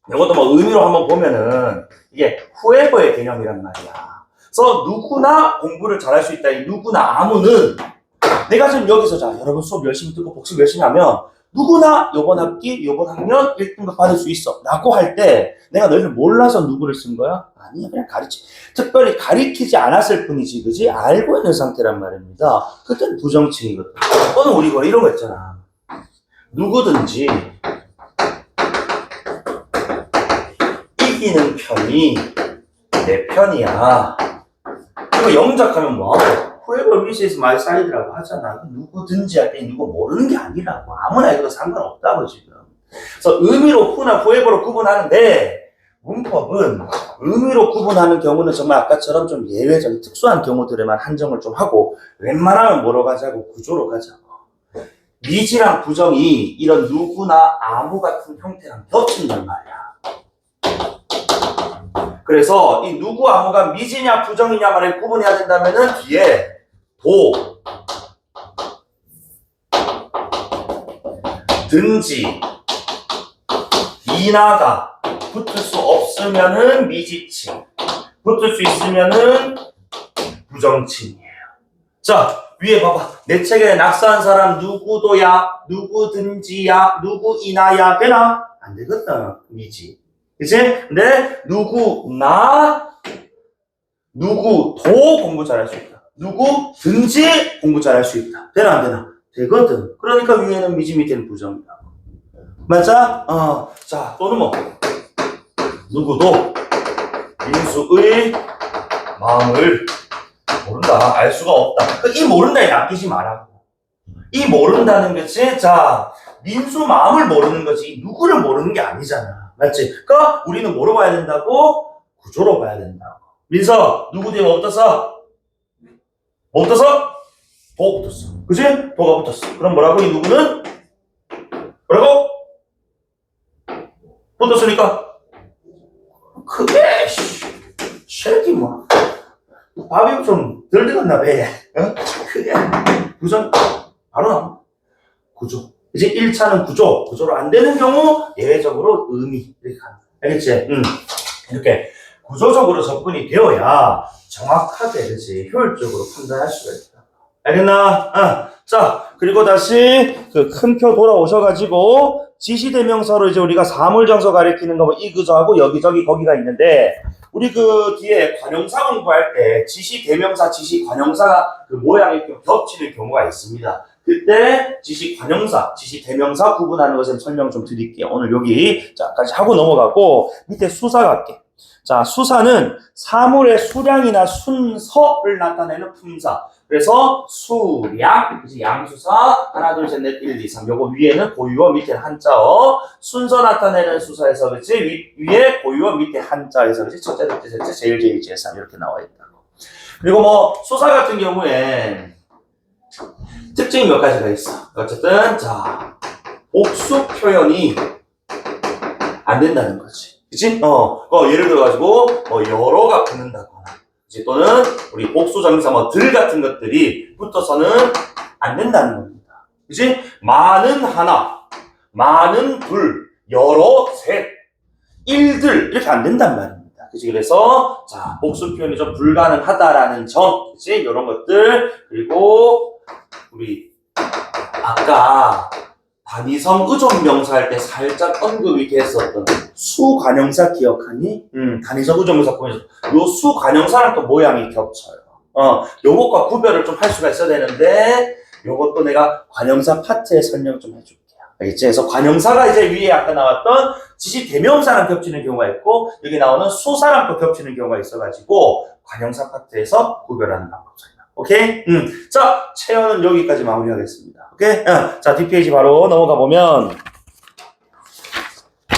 이것도 뭐 의미로 한번 보면은 이게 whoever의 개념이란 말이야. 그래서 누구나 공부를 잘할 수 있다. 이 누구나 아무는 내가 지금 여기서 자 여러분 수업 열심히 듣고 복습 열심히 하면 누구나 요번 학기, 요번 학년 1등급 받을 수 있어 라고 할 때 내가 너희를 몰라서 누구를 쓴 거야? 아니야, 그냥 특별히 가리키지 않았을 뿐이지, 그지? 알고 있는 상태란 말입니다. 그때는 부정칭이거든. 또는 우리 뭐 이런 거 있잖아. 누구든지 이기는 편이 내 편이야. 이거 영작하면 뭐하고? whoever wishes my side라고 하잖아. 누구든지 할 때 누구 모르는 게 아니라고. 아무나 해도 상관없다고 지금. 그래서 의미로 who나 whoever로 구분하는데 문법은 의미로 구분하는 경우는 정말 아까처럼 좀 예외적인 특수한 경우들에만 한정을 좀 하고 웬만하면 뭐로 가자고? 구조로 가자고. 미지랑 부정이 이런 누구나 아무 같은 형태랑 겹친단 말이야. 그래서 이 누구 아무가 미지냐 부정이냐만을 구분해야 된다면은 뒤에 도, 든지, 이나가 붙을 수 없으면은 미지칭, 붙을 수 있으면은 부정칭이에요. 자, 위에 봐봐. 내 책에 낙서한 사람 누구도야, 누구든지야, 누구이나야 되나? 안 되거든. 미지. 그치? 근데 누구나, 누구도 공부 잘할 수 있다. 누구든지 공부 잘할 수 있다. 되나 안 되나? 되거든. 그러니까 위에는 미지 밑에는 부정이다. 맞아? 자, 또는 뭐 누구도 민수의 마음을 모른다. 알 수가 없다. 이 모른다에 낚이지 말라고. 이 모른다는 거지. 자, 민수 마음을 모르는 거지. 누구를 모르는 게 아니잖아. 맞지? 그러니까 우리는 뭐로 봐야 된다고? 구조로 봐야 된다고. 민서, 누구 뒤에 뭐 붙었어? 뭐 붙었어? 도 붙었어. 그치? 도가 붙었어. 그럼 뭐라고? 이 누구는? 뭐라고? 붙었으니까 그게 쉐기 뭐 밥이 좀 덜 들었나 배. 그게 부정 바로 나와. 구조. 이제 1차는 구조로 안 되는 경우 예외적으로 의미 이렇게 가는 거야. 알겠지? 이렇게 구조적으로 접근이 되어야 정확하게 그렇지 효율적으로 판단할 수가 있다. 알겠나? 자, 그리고 다시 그 큰 표 돌아오셔가지고 지시대명사로 이제 우리가 사물장소 가리키는 거 뭐 이그저하고 여기저기 거기가 있는데 우리 그 뒤에 관용사 공부할 때 지시대명사, 지시관용사 그 모양이 좀 겹치는 경우가 있습니다. 그때 지시관용사, 지시대명사 구분하는 것을 설명 좀 드릴게요. 오늘 여기까지 하고 넘어가고 밑에 수사 갈게. 자, 수사는 사물의 수량이나 순서를 나타내는 품사. 그래서 수량, 그치? 양수사, 하나, 둘, 셋, 넷, 1, 2, 3. 요거 위에는 고유어, 밑에는 한자어. 순서 나타내는 수사에서, 그치? 위에 고유어, 밑에 한자에서, 그치? 첫째, 둘째, 셋째, 제일, 제일, 제일, 3. 이렇게 나와 있다고. 그리고 뭐, 수사 같은 경우에 특징이 몇 가지가 있어. 어쨌든, 자, 복수 표현이 안 된다는 거지. 그치? 예를 들어가지고, 여러가 붙는다거나, 그치? 또는, 우리 복수정사, 들 같은 것들이 붙어서는 안 된다는 겁니다. 그치? 많은 하나, 많은 둘, 여러 셋, 일들, 이렇게 안 된단 말입니다. 그치? 그래서, 자, 복수 표현이 좀 불가능하다라는 점, 그치? 이런 것들, 그리고, 우리, 아까, 단위성 의존명사 할 때 살짝 언급이 됐었던 수관형사 기억하니? 단위성 의존명사 보면서 요 수관형사랑 또 모양이 겹쳐요. 요것과 구별을 좀 할 수가 있어야 되는데 요것도 내가 관형사 파트에 설명 좀 해줄게요. 알겠지? 그래서 관형사가 이제 위에 아까 나왔던 지시대명사랑 겹치는 경우가 있고 여기 나오는 수사랑 또 겹치는 경우가 있어가지고 관형사 파트에서 구별하는 방법. 오케이? 자, 체어는 여기까지 마무리하겠습니다. 오케이? 자, 뒷페이지 바로 넘어가 보면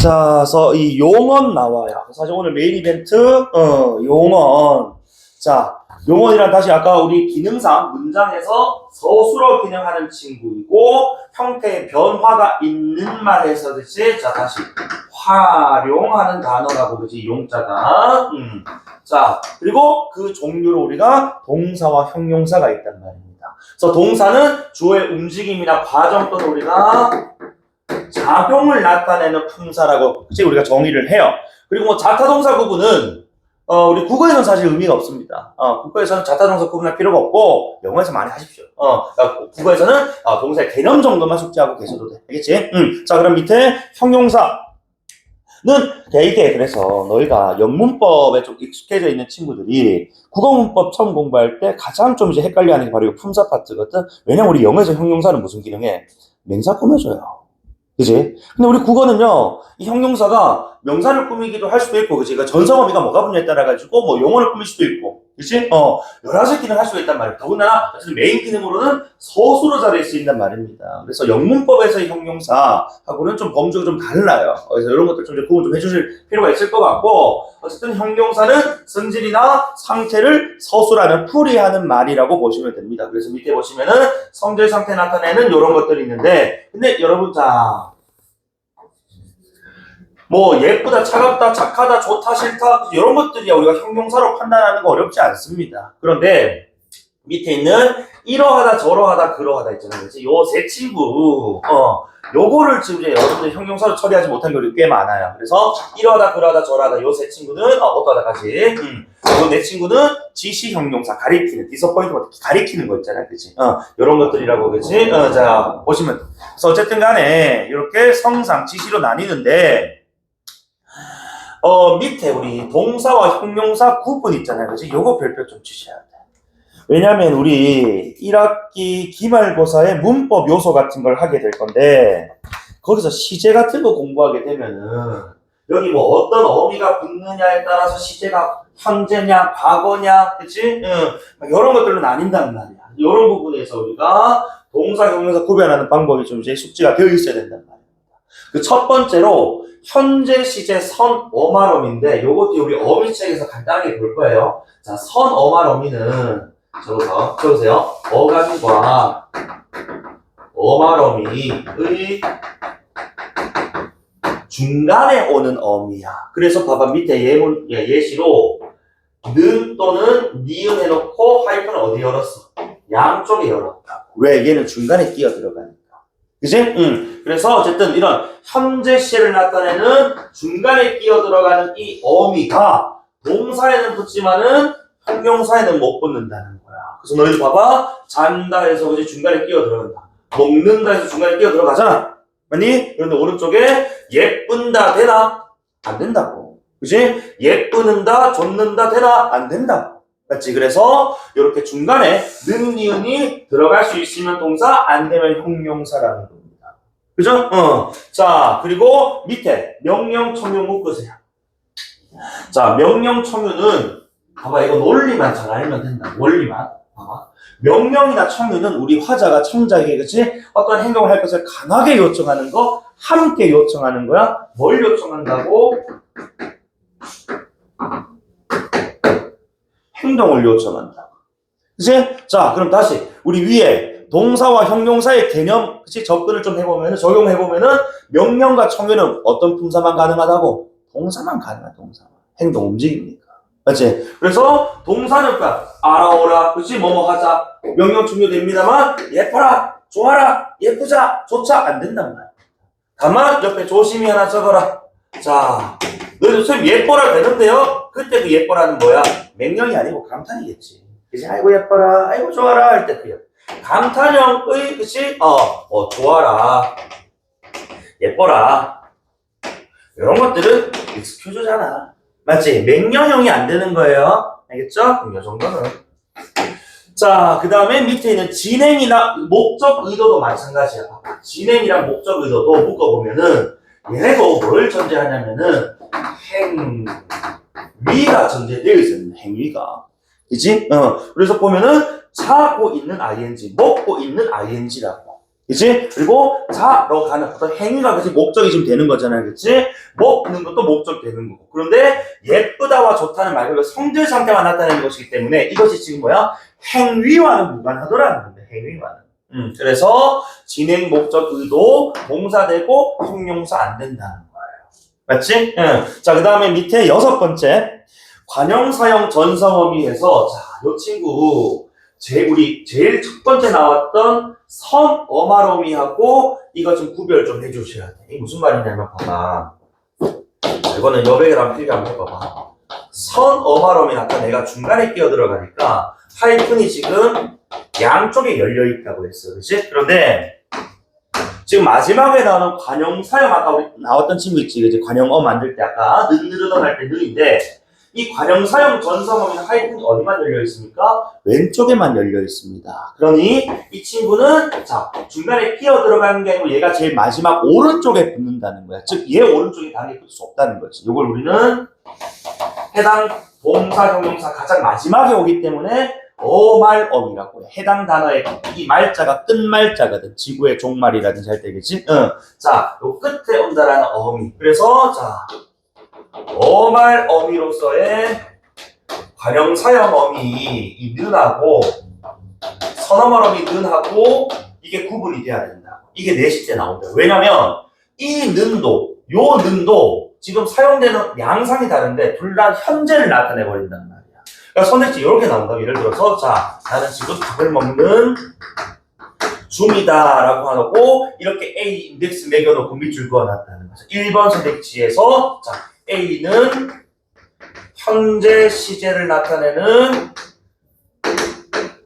자, 그래서 이 용언 나와요. 사실 오늘 메인 이벤트 용언. 자, 용언이란 다시 아까 우리 기능상 문장에서 서술어 기능하는 친구이고 형태의 변화가 있는 말에서 그치? 자, 다시 활용하는 단어라고 그지? 용자가. 자, 그리고 그 종류로 우리가 동사와 형용사가 있단 말입니다. 그래서 동사는 주어의 움직임이나 과정 또는 우리가 작용을 나타내는 품사라고 그치? 우리가 정의를 해요. 그리고 뭐 자타동사 구분은 우리 국어에서는 사실 의미가 없습니다. 국어에서는 자타동사 구분할 필요가 없고 영어에서 많이 하십시오. 그러니까 국어에서는 동사의 개념 정도만 숙지하고 계셔도 돼. 알겠지? 자, 그럼 밑에 형용사 되게 그래서 너희가 영문법에 좀 익숙해져 있는 친구들이 국어문법 처음 공부할 때 가장 좀 이제 헷갈려하는 게 바로 이 품사 파트거든. 왜냐면 우리 영어에서 형용사는 무슨 기능해? 명사 꾸며줘요. 그지? 근데 우리 국어는요, 이 형용사가 명사를 꾸미기도 할 수도 있고, 그지? 그러니까 전성어미가 뭐가 붙냐에 따라가지고, 뭐 용어를 꾸밀 수도 있고, 그지? 여러 가지 기능을 할 수가 있단 말이에요. 더군다나, 메인 기능으로는 서술어 자리에 쓰인단 말입니다. 그래서 영문법에서의 형용사하고는 좀 범주가 좀 달라요. 그래서 이런 것들 좀 구분 좀 해주실 필요가 있을 것 같고, 어쨌든 형용사는 성질이나 상태를 서술하는, 풀이하는 말이라고 보시면 됩니다. 그래서 밑에 보시면은 성질 상태 나타내는 이런 것들이 있는데, 근데 여러분, 자, 뭐 예쁘다, 차갑다, 착하다, 좋다, 싫다 이런 것들이야 우리가 형용사로 판단하는 거 어렵지 않습니다. 그런데 밑에 있는 이러하다, 저러하다, 그러하다 있잖아요. 요 세 친구 요거를 지금 이제 여러분들 형용사로 처리하지 못한 경우가 꽤 많아요. 그래서 이러하다, 그러하다, 저러하다 요 세 친구는 어떠하다까지 요 네 친구는 지시 형용사 가리키는 디서포인트 가리키는 거 있잖아요. 그치? 요런 것들이라고 그치? 자 보시면 그래서 어쨌든 간에 이렇게 성상 지시로 나뉘는데 밑에 우리 동사와 형용사 구분 있잖아요. 그치? 요거 별표 좀 주셔야 돼. 왜냐면 우리 1학기 기말고사에 문법 요소 같은 걸 하게 될 건데 거기서 시제 같은 거 공부하게 되면은 여기 뭐 어떤 어미가 붙느냐에 따라서 시제가 현재냐 과거냐 그치? 이런 것들로 나뉜단 말이야. 이런 부분에서 우리가 동사 형용사 구별하는 방법이 좀 이제 숙지가 되어 있어야 된단 말이야. 그 첫 번째로 현재 시제 선 어말어미인데 요것도 우리 어미책에서 간단하게 볼 거예요. 자, 선 어말어미는 적으세요. 어간과 어말어미의 중간에 오는 어미야. 그래서 봐봐 밑에 예시로 는 또는 니은 해놓고 하이픈을 어디 열었어? 양쪽에 열었다. 왜? 얘는 중간에 끼어 들어가니까. 그치? 그래서 어쨌든 이런 현재 시를 나타내는 중간에 끼어 들어가는 이 어미가 동사에는 붙지만은 형용사에는 못 붙는다는 거야. 그래서 너희들 봐봐. 잔다 해서 그지 중간에 끼어 들어간다. 먹는다 해서 중간에 끼어 들어가잖아. 맞니? 그런데 오른쪽에 예쁜다 되나? 안 된다고. 그지? 예쁘는다, 줬는다 되나? 안 된다고. 맞지? 그래서 이렇게 중간에 는, 니은이 들어갈 수 있으면 동사, 안 되면 형용사라는 겁니다. 그죠? 자, 그리고 밑에 명령, 청유 묶으세요. 자, 명령, 청유는 봐봐, 이거 논리만 잘 알면 된다. 원리만. 봐봐. 명령이나 청유는 우리 화자가 청자에게 그치? 어떤 행동을 할 것을 강하게 요청하는 거, 함께 요청하는 거야. 뭘 요청한다고? 행동을 요청한다. 그치? 자, 그럼 다시 우리 위에 동사와 형용사의 개념 그치? 접근을 좀 해보면 적용해보면은 명령과 청유는 어떤 품사만 가능하다고? 동사만 가능하다. 동사만. 행동 움직입니까? 그치? 그래서 동사는 알아오라 그치? 뭐뭐 하자 명령 청유 됩니다만 예뻐라 좋아라 예쁘자 좋자 안 된단 말이야. 다만 옆에 조심히 하나 적어라. 자, 너희들 선생님 예뻐라 되는데요. 그때 그 예뻐라는 뭐야? 명령이 아니고 감탄이겠지. 그치? 아이고 예뻐라, 아이고 좋아라 할 때 그야. 감탄형의 그치? 좋아라. 예뻐라. 이런 것들은 익스큐즈잖아. 맞지? 맹렬형이 안 되는 거예요. 알겠죠? 그럼 이 정도는. 자, 그 다음에 밑에 있는 진행이나 목적 의도도 마찬가지야. 진행이랑 목적 의도도 묶어보면은 얘네도 뭘 전제하냐면은 행위가 전제되어 있어요. 행위가. 그치? 그래서 보면은 자고 있는 ing, 먹고 있는 ing라고. 그치? 그리고 자로 가는 어떤 행위가 그치? 목적이 좀 되는 거잖아요. 그치? 먹는 것도 목적이 되는 거고. 그런데 예쁘다와 좋다는 말 그대로 성질 상태만 나타내는 것이기 때문에 이것이 지금 뭐야? 행위와는 무관하더라는 건데, 행위와는. 그래서 진행, 목적, 의도, 동사되고 형용사 안 된다는 거예요. 맞지? 자, 그 다음에 밑에 6번째. 관형사형 전성어미에서, 자, 요 친구, 우리 제일 첫 번째 나왔던 선어마로미하고 이거 좀 구별 좀 해주셔야 돼. 이게 무슨 말이냐면, 봐봐. 이거는 여백을 한번 필기 한번 해봐봐. 선어마로미는 아까 내가 중간에 끼어 들어가니까 하이픈이 지금 양쪽에 열려있다고 했어. 그치? 그런데 지금 마지막에 나오는 관형사형 아까 우리 나왔던 친구 있지. 그치? 관형어 만들 때 아까 느느르던 할 때 느인데 이 관형사형 전성어미는 하이픈이 어디만 열려있습니까? 왼쪽에만 열려있습니다. 그러니 이 친구는 자 중간에 끼어 들어가는 게 아니고 얘가 제일 마지막 오른쪽에 붙는다는 거야. 즉 얘 오른쪽에 당연히 붙을 수 없다는 거지. 이걸 우리는 해당 동사, 형용사 가장 마지막에 오기 때문에 어말어미라고 해. 해당 단어의 이 말자가 끝말자거든. 지구의 종말이라든지 할 때겠지? 자, 요 끝에 온다라는 어미. 그래서 자, 어말어미로서의 관형사형어미 이 는하고 선어말어미 는하고 이게 구분이 돼야 된다. 이게 내실 때 나온다. 왜냐면 이 는도 요 는도 지금 사용되는 양상이 다른데 둘 다 현재를 나타내 버린단 말이야. 그러니까 선택지 이렇게 나온다. 예를 들어서 자 나는 지금 밥을 먹는 중이다라고 하고 이렇게 A 인덱스 매겨놓고 밑줄 그어놨다는 거죠. 1번 선택지에서 자 A는 현재 시제를 나타내는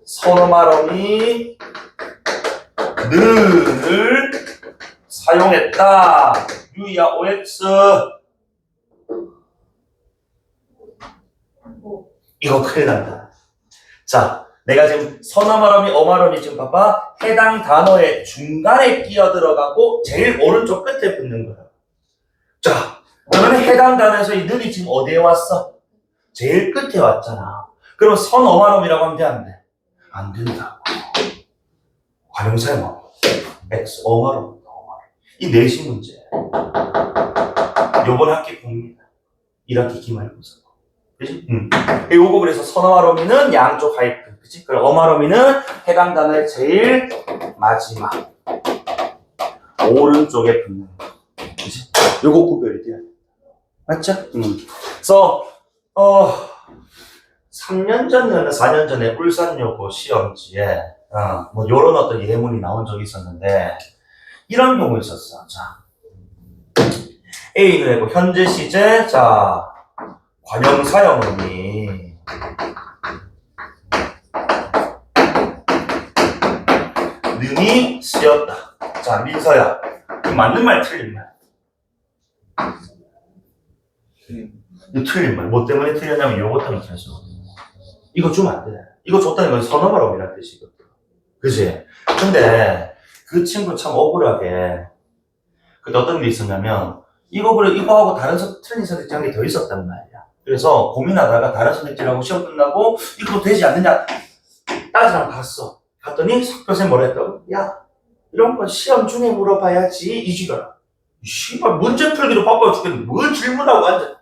선어말어미 는을 사용했다. 유야 OX 이거 큰일 난다. 자, 내가 지금 선어말어미, 어말어미 지금 봐봐. 해당 단어의 중간에 끼어 들어가고 제일 오른쪽 끝에 붙는 거야. 자, 그러면 해당 단어에서 이 는이 지금 어디에 왔어? 제일 끝에 왔잖아. 그럼 선어말어미라고 하면 돼, 안 돼? 안 된다고. 관형사용 X, 어말어미, 이 내신 문제. 요번 학기 공입니다. 1학기 기말고사. 그치? 요거 그래서 선어말어미는 양쪽 하이픈. 그치? 그리고 어말어미는 해당 단어의 제일 마지막. 오른쪽에 붙는 거. 그치? 요거 구별이 돼야 돼. 맞죠? 그래서, 3년 전이나 4년 전에 울산여고 시험지에, 뭐, 요런 어떤 예문이 나온 적이 있었는데, 이런 경우 있었어. 자. A는 했고, 현재 시제, 자, 관형사형어미. 능이 쓰였다. 자, 민서야. 맞는 말, 틀린 말? 이거 틀린 말. 뭐 때문에 틀렸냐면 요거 때문에 틀렸어. 이거 주면 안 돼. 이거 줬다는 건 선어말어미라는 뜻이거든. 그치? 근데 그 친구 참 억울하게 그때 어떤 게 있었냐면 이거하고 다른 틀린 선택지 한 개 더 있었단 말이야. 그래서 고민하다가 다른 선택지라고 시험 끝나고 이거 되지 않느냐 따지러 갔어. 갔더니 석교생 뭐라 했다고? 야 이런 건 시험 중에 물어봐야지 이주더라. 씨발 문제 풀기도 바빠요 죽겠는데 뭘 질문하고 앉아.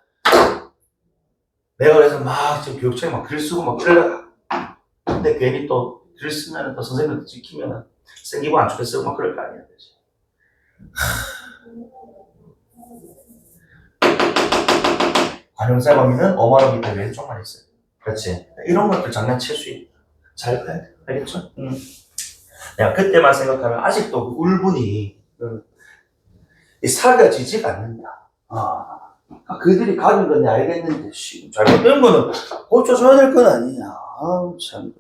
내가 그래서 막 지금 교육청에 막 글 쓰고 막 그러다가 근데 괜히 또 글 쓰면 또 선생님한테 찍히면 생기고 안 좋게 쓰고 막 그럴 거 아니야. 관형사범위는 어마어마 밑에 왼쪽만 있어요. 그렇지. 이런 것들 장난칠 수 있다. 잘 봐야 돼. 알겠죠? 내가 그때만 생각하면 아직도 그 울분이 사겨지지가 않는다. 그들이 가진 건 알겠는데 잘못된 거는 고쳐줘야 될 건 아니냐. 아우 참.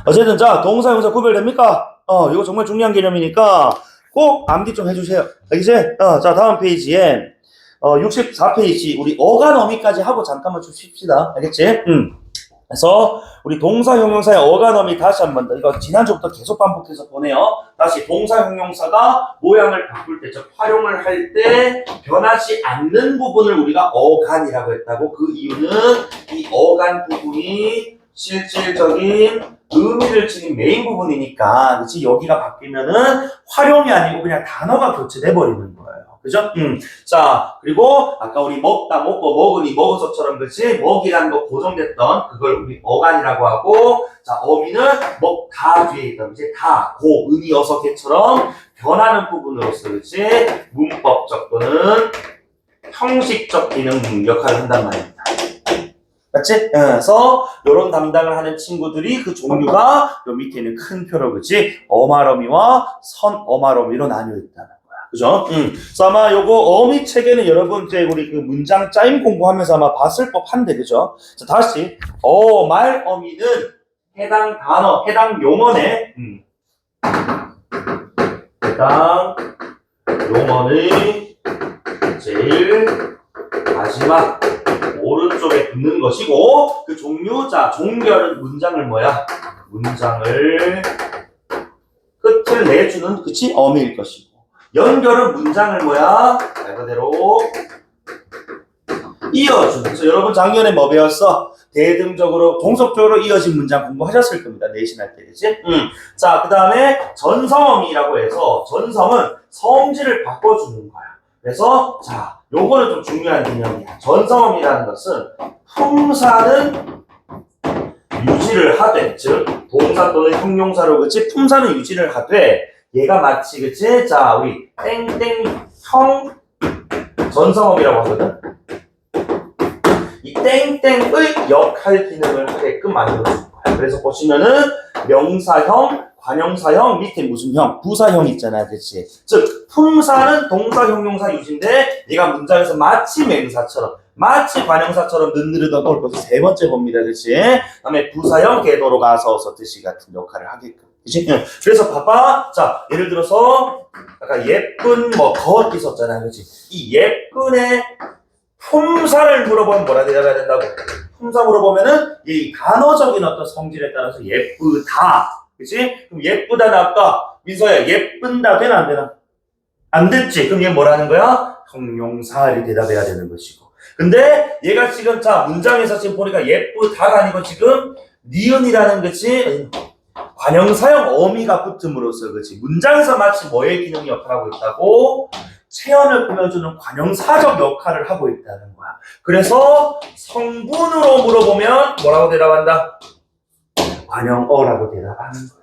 어쨌든 자 동사 형사 구별됩니까? 이거 정말 중요한 개념이니까 꼭 꼭 암기 좀 해주세요. 알겠지? 자, 다음 페이지에 64페이지 우리 어간 어미까지 하고 잠깐만 좀 쉽시다. 알겠지? 그래서 우리 동사 형용사의 어간 어미 다시 한 번 더. 이거 지난주부터 계속 반복해서 보네요. 다시 동사 형용사가 모양을 바꿀 때, 즉 활용을 할 때 변하지 않는 부분을 우리가 어간이라고 했다고. 그 이유는 이 어간 부분이 실질적인 의미를 지닌 메인 부분이니까, 그렇지? 여기가 바뀌면은 활용이 아니고 그냥 단어가 교체돼 버리는 거예요. 그죠? 자, 그리고 아까 우리 먹다, 먹고, 먹으니, 먹어서처럼, 그치? 먹이라는 거 고정됐던 그걸 우리 어간이라고 하고, 자, 어미는 먹다 뒤에 있던, 이제 다, 고, 은이, 어서, 개처럼 변하는 부분으로서, 그치? 문법적 또는 형식적 기능 역할을 한단 말입니다. 맞지? 그래서 요런 담당을 하는 친구들이 그 종류가 요 밑에 있는 큰 표로, 그치? 어말어미와 선어말어미로 나뉘어 있다는 거야. 그죠? 그래서 아마 요거 어미 체계는 여러분 이제 우리 그 문장 짜임 공부하면서 아마 봤을 법한데, 그죠? 자, 다시 어말어미는 해당 단어, 해당 용어네. 해당 용어의 제일 마지막 오른쪽에 붙는 것이고, 그 종류, 자, 종결은 문장을 뭐야? 문장을 끝을 내주는, 그치? 어미일 것이고, 연결은 문장을 뭐야? 말 그대로 이어주는. 그래서 여러분 작년에 뭐 배웠어? 대등적으로, 동속적으로 이어진 문장 공부하셨을 겁니다. 내신할 때, 그치? 자, 그 다음에 전성어미라고 해서, 전성은 성질을 바꿔주는 거야. 그래서, 자, 요거는 좀 중요한 개념이야. 전성어미라는 것은 품사는 유지를 하되, 즉 동사 또는 형용사로, 그치? 품사는 유지를 하되, 얘가 마치, 그치? 자, 우리 땡땡형 전성어미라고 하거든. 이 땡땡의 역할 기능을 하게끔 만들어준 거야. 그래서 보시면은 명사형, 관형사형, 밑에 무슨 형? 부사형 있잖아, 그치? 즉 품사는 동사, 형용사 유지인데 얘가 문장에서 마치 맹사처럼, 마치 관형사처럼 느느르던 걸 벌써 세 번째 봅니다, 그치? 그다음에 부사형, 궤도로 가서 어서 뜻이 같은 역할을 하게끔, 그치? 그래서 봐봐, 자, 예를 들어서 아까 예쁜 뭐 것 있었잖아, 그치? 이 예쁜의 품사를 물어보면 뭐라 대답해야 된다고? 품사 물어보면은 이 단어적인 어떤 성질에 따라서 예쁘다, 그치? 그럼 예쁘다는 아까 민서야 예쁜다 되나 안 되나? 안 됐지? 그럼 얘 뭐라는 거야? 형용사 이렇게 대답해야 되는 것이고. 근데 얘가 지금 자 문장에서 지금 보니까 예쁘다가 아니고 지금 니은이라는 것이 관형사형 어미가 붙음으로써, 그치? 문장에서 마치 뭐의 기능 역할을 하고 있다고? 체언을 꾸며주는 관형사적 역할을 하고 있다는 거야. 그래서 성분으로 물어보면 뭐라고 대답한다? 관형어라고 대답하는 거야.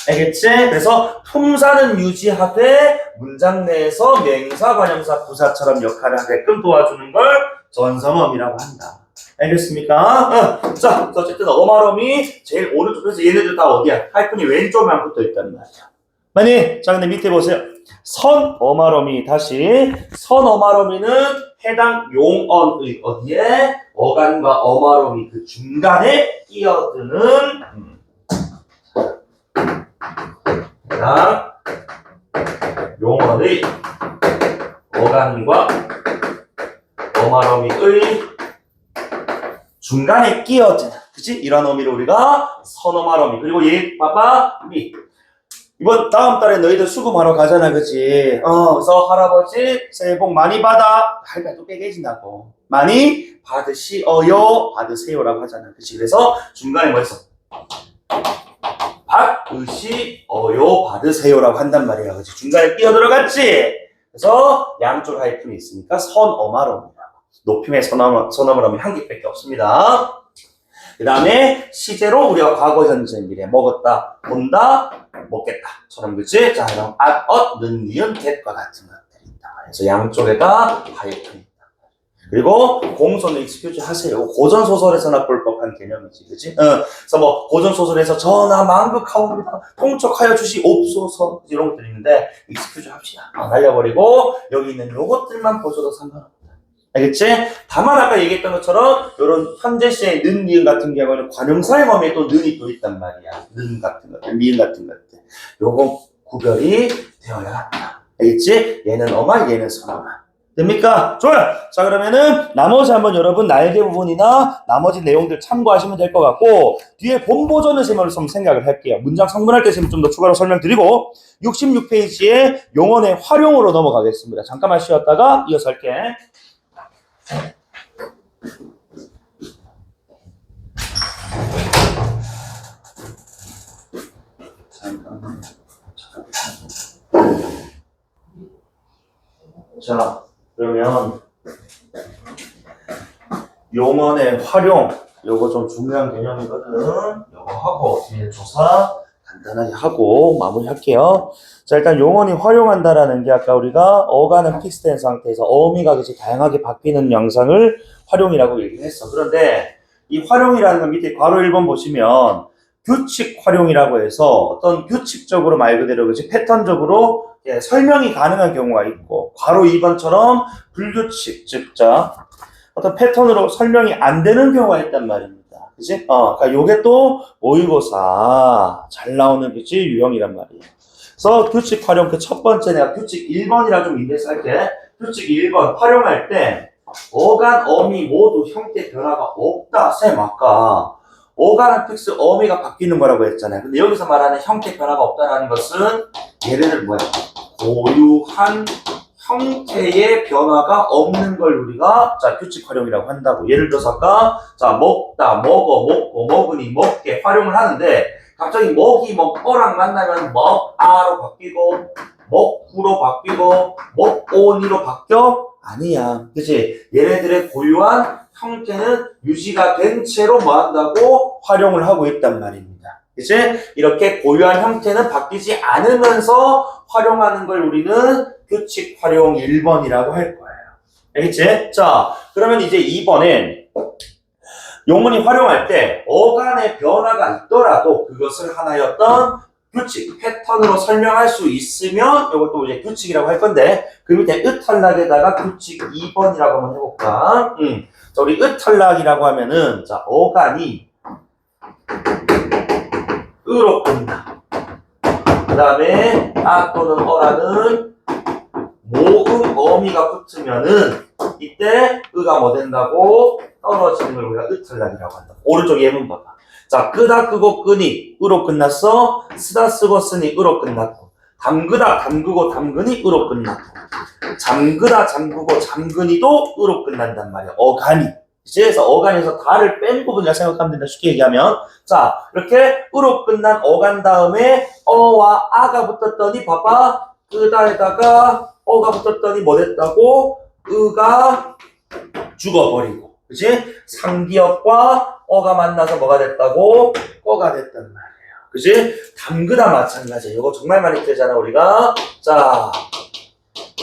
알겠지? 그래서 품사는 유지하되 문장 내에서 명사, 관형사, 부사처럼 역할을 하게끔 도와주는 걸 전성어미라고 한다. 알겠습니까? 자, 어쨌든 어말어미 제일 오른쪽. 그래서 얘네들 다 어디야? 하이픈이 왼쪽만 붙어 있단 말이야. 많이. 자, 근데 밑에 보세요. 선어말어미. 다시 선어말어미는 해당 용어의 어디에? 어간과 어말어미 그 중간에 끼어드는 해당 용어의 어간과 어말어미의 중간에 끼어드는, 그치? 이런 어미를 우리가 선어말어미. 그리고 얘 봐봐, 우리 이번 다음 달에 너희들 수금하러 가잖아, 그치? 그래서 할아버지 새해 복 많이 받아. 할까 또 빼개진다고. 많이 받으시어요, 받으세요라고 하잖아, 그치? 그래서 중간에 뭐 했어? 받으시어요, 받으세요라고 한단 말이야, 그치? 중간에 끼어 들어갔지? 그래서 양쪽 하이픈이 있으니까 선어말어미라고. 높임의 선어말어미 한 개밖에 없습니다. 그 다음에 시제로 우리가 과거, 현재, 미래 먹었다, 본다, 먹겠다처럼, 그치? 자, 그럼 at, 는, 니은, get과 같은 것들이 있다. 그래서 양쪽에다 하이픈이 있다. 그리고 공소는 excuse 하세요. 고전 소설에서나 볼 법한 개념이지, 그치? 그래서 뭐 고전 소설에서 전하 만극하옵니다, 통촉하여 주시옵소서 이런 것들이 있는데 excuse 합시다. 날려버리고 여기 있는 요것들만 보셔도 상관없다. 알겠지? 다만 아까 얘기했던 것처럼 이런 현재 시의 는, 니은 같은 경우에는 관형사의 범위에 또 는이 또 있단 말이야. 는 같은 것들, 미은 같은 것들. 요거 구별이 되어야 한다. 알겠지? 얘는 어말, 얘는 선어말. 됩니까? 좋아요. 자, 그러면은 나머지 한번 여러분 날개 부분이나 나머지 내용들 참고하시면 될 것 같고, 뒤에 본 버전의 제목을 좀 생각을 할게요. 문장 성분할 때 좀 더 추가로 설명드리고 66페이지에 용언의 활용으로 넘어가겠습니다. 잠깐만 쉬었다가 이어서 할게. 자, 그러면 용언의 활용, 요거 좀 중요한 개념이거든. 요거 하고 뒤에 조사 간단하게 하고 마무리할게요. 자, 일단 용언이 활용한다라는 게 아까 우리가 어가는 픽스된 상태에서 어미가 그치 다양하게 바뀌는 양상을 활용이라고 얘기했어. 그런데 이 활용이라는 건 밑에 괄호 1번 보시면 규칙 활용이라고 해서 어떤 규칙적으로 말 그대로 그치 패턴적으로 설명이 가능한 경우가 있고, 괄호 2번처럼 불규칙, 즉, 어떤 패턴으로 설명이 안 되는 경우가 있단 말입니다. 그치? 그러니까 요게 또 모의고사 잘 나오는, 그치? 유형이란 말이에요. 그래서 규칙 활용, 그 첫 번째 내가 규칙 1번이라 좀 인데스 할게. 규칙 1번 활용할 때, 어간, 어미 모두 형태 변화가 없다. 쌤, 아까. 어간은 픽스, 어미가 바뀌는 거라고 했잖아요. 근데 여기서 말하는 형태 변화가 없다라는 것은 얘네들 뭐야? 고유한 형태의 변화가 없는 걸 우리가 규칙 활용이라고 한다고. 예를 들어서 아까 먹다, 먹어, 먹고, 먹으니, 먹게 활용을 하는데 갑자기 먹이 먹어랑 만나면 먹아로 바뀌고 먹구로 바뀌고 먹오니로 바뀌어? 아니야. 그치? 얘네들의 고유한 형태는 유지가 된 채로 뭐 한다고? 활용을 하고 있단 말입니다. 그치? 이렇게 고유한 형태는 바뀌지 않으면서 활용하는 걸 우리는 규칙 활용 1번이라고 할 거예요. 알겠지? 자, 그러면 이제 2번엔 용언이 활용할 때 어간의 변화가 있더라도 그것을 하나의 어떤 규칙, 패턴으로 설명할 수 있으면 이것도 이제 규칙이라고 할 건데, 그 밑에 으탈락에다가 규칙 2번이라고 한번 해볼까? 자, 우리 으탈락이라고 하면은 어간이 으로 끝나. 그 다음에 아 또는 어라는 모음 어미가 붙으면은 이때 으가 뭐 된다고? 떨어지는 걸 우리가 으탈락이라고 한다. 오른쪽 예문 봐봐. 자, 끄다 끄고 끄니 으로 끝났어. 쓰다 쓰고 쓰니 으로 끝났고, 담그다 담그고 담그니 으로 끝났고, 잠그다 잠그고 잠그니도 으로 끝난단 말이야. 어간이. 그래서 어간에서 다를 뺀 부분이라 생각하면 된다. 쉽게 얘기하면. 자, 이렇게 으로 끝난 어간 다음에 어와 아가 붙었더니 봐봐. 끄다에다가 어가 붙었더니 뭐 됐다고? 으가 죽어버리고. 그치? 상기역과 어가 만나서 뭐가 됐다고? 꺼가 됐단 말이에요. 그치? 담그다 마찬가지야. 이거 정말 많이 뜨잖아, 우리가. 자,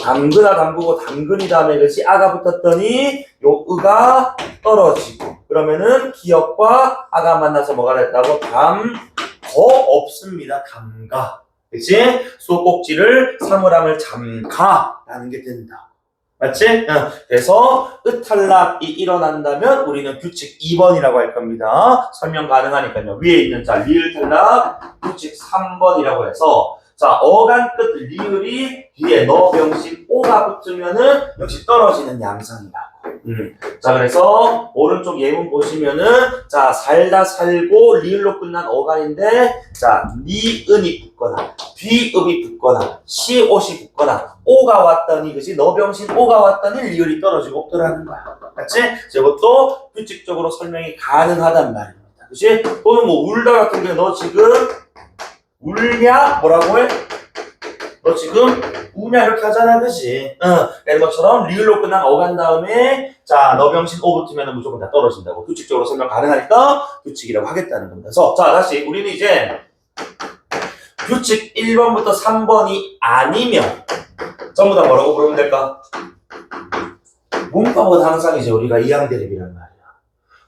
담그다 담그고 담근이 다음에 그치? 아가 붙었더니 요 으가 떨어지고. 그러면은 기역과 아가 만나서 뭐가 됐다고? 거 없습니다. 담가. 그치? 수도꼭지를 사물함을 잠가 라는 게 된다. 맞지? 그래서 으탈락이 일어난다면 우리는 규칙 2번이라고 할 겁니다. 설명 가능하니까요. 위에 있는 리을 탈락 규칙 3번이라고 해서, 자, 어간 끝 리을이 뒤에 너 병신 오가 붙으면은 역시 떨어지는 양상이라고. 자, 그래서 오른쪽 예문 보시면은 자, 살다 살고 리을로 끝난 어간인데, 자, 니은이 붙거나 비읍이 붙거나 시옷이 붙거나 오가 왔더니 그치? 너 병신 오가 왔더니 리을이 떨어지고 없더라는 거야. 맞지? 이것도 규칙적으로 설명이 가능하단 말입니다. 그치? 또는 뭐 울다 같은 경우 너 지금 울냐? 뭐라고 해? 너 지금 우냐? 이렇게 하잖아. 그치? 이런 것처럼 리을로 끝난 어간 다음에 자, 너 병신 오 붙으면 무조건 다 떨어진다고. 규칙적으로 설명 가능하니까 규칙이라고 하겠다는 겁니다. 그래서 자, 다시 우리는 이제 규칙 1번부터 3번이 아니면 전부 다 뭐라고 부르면 될까? 문법은 항상 이제 우리가 이항대립이란 말이야.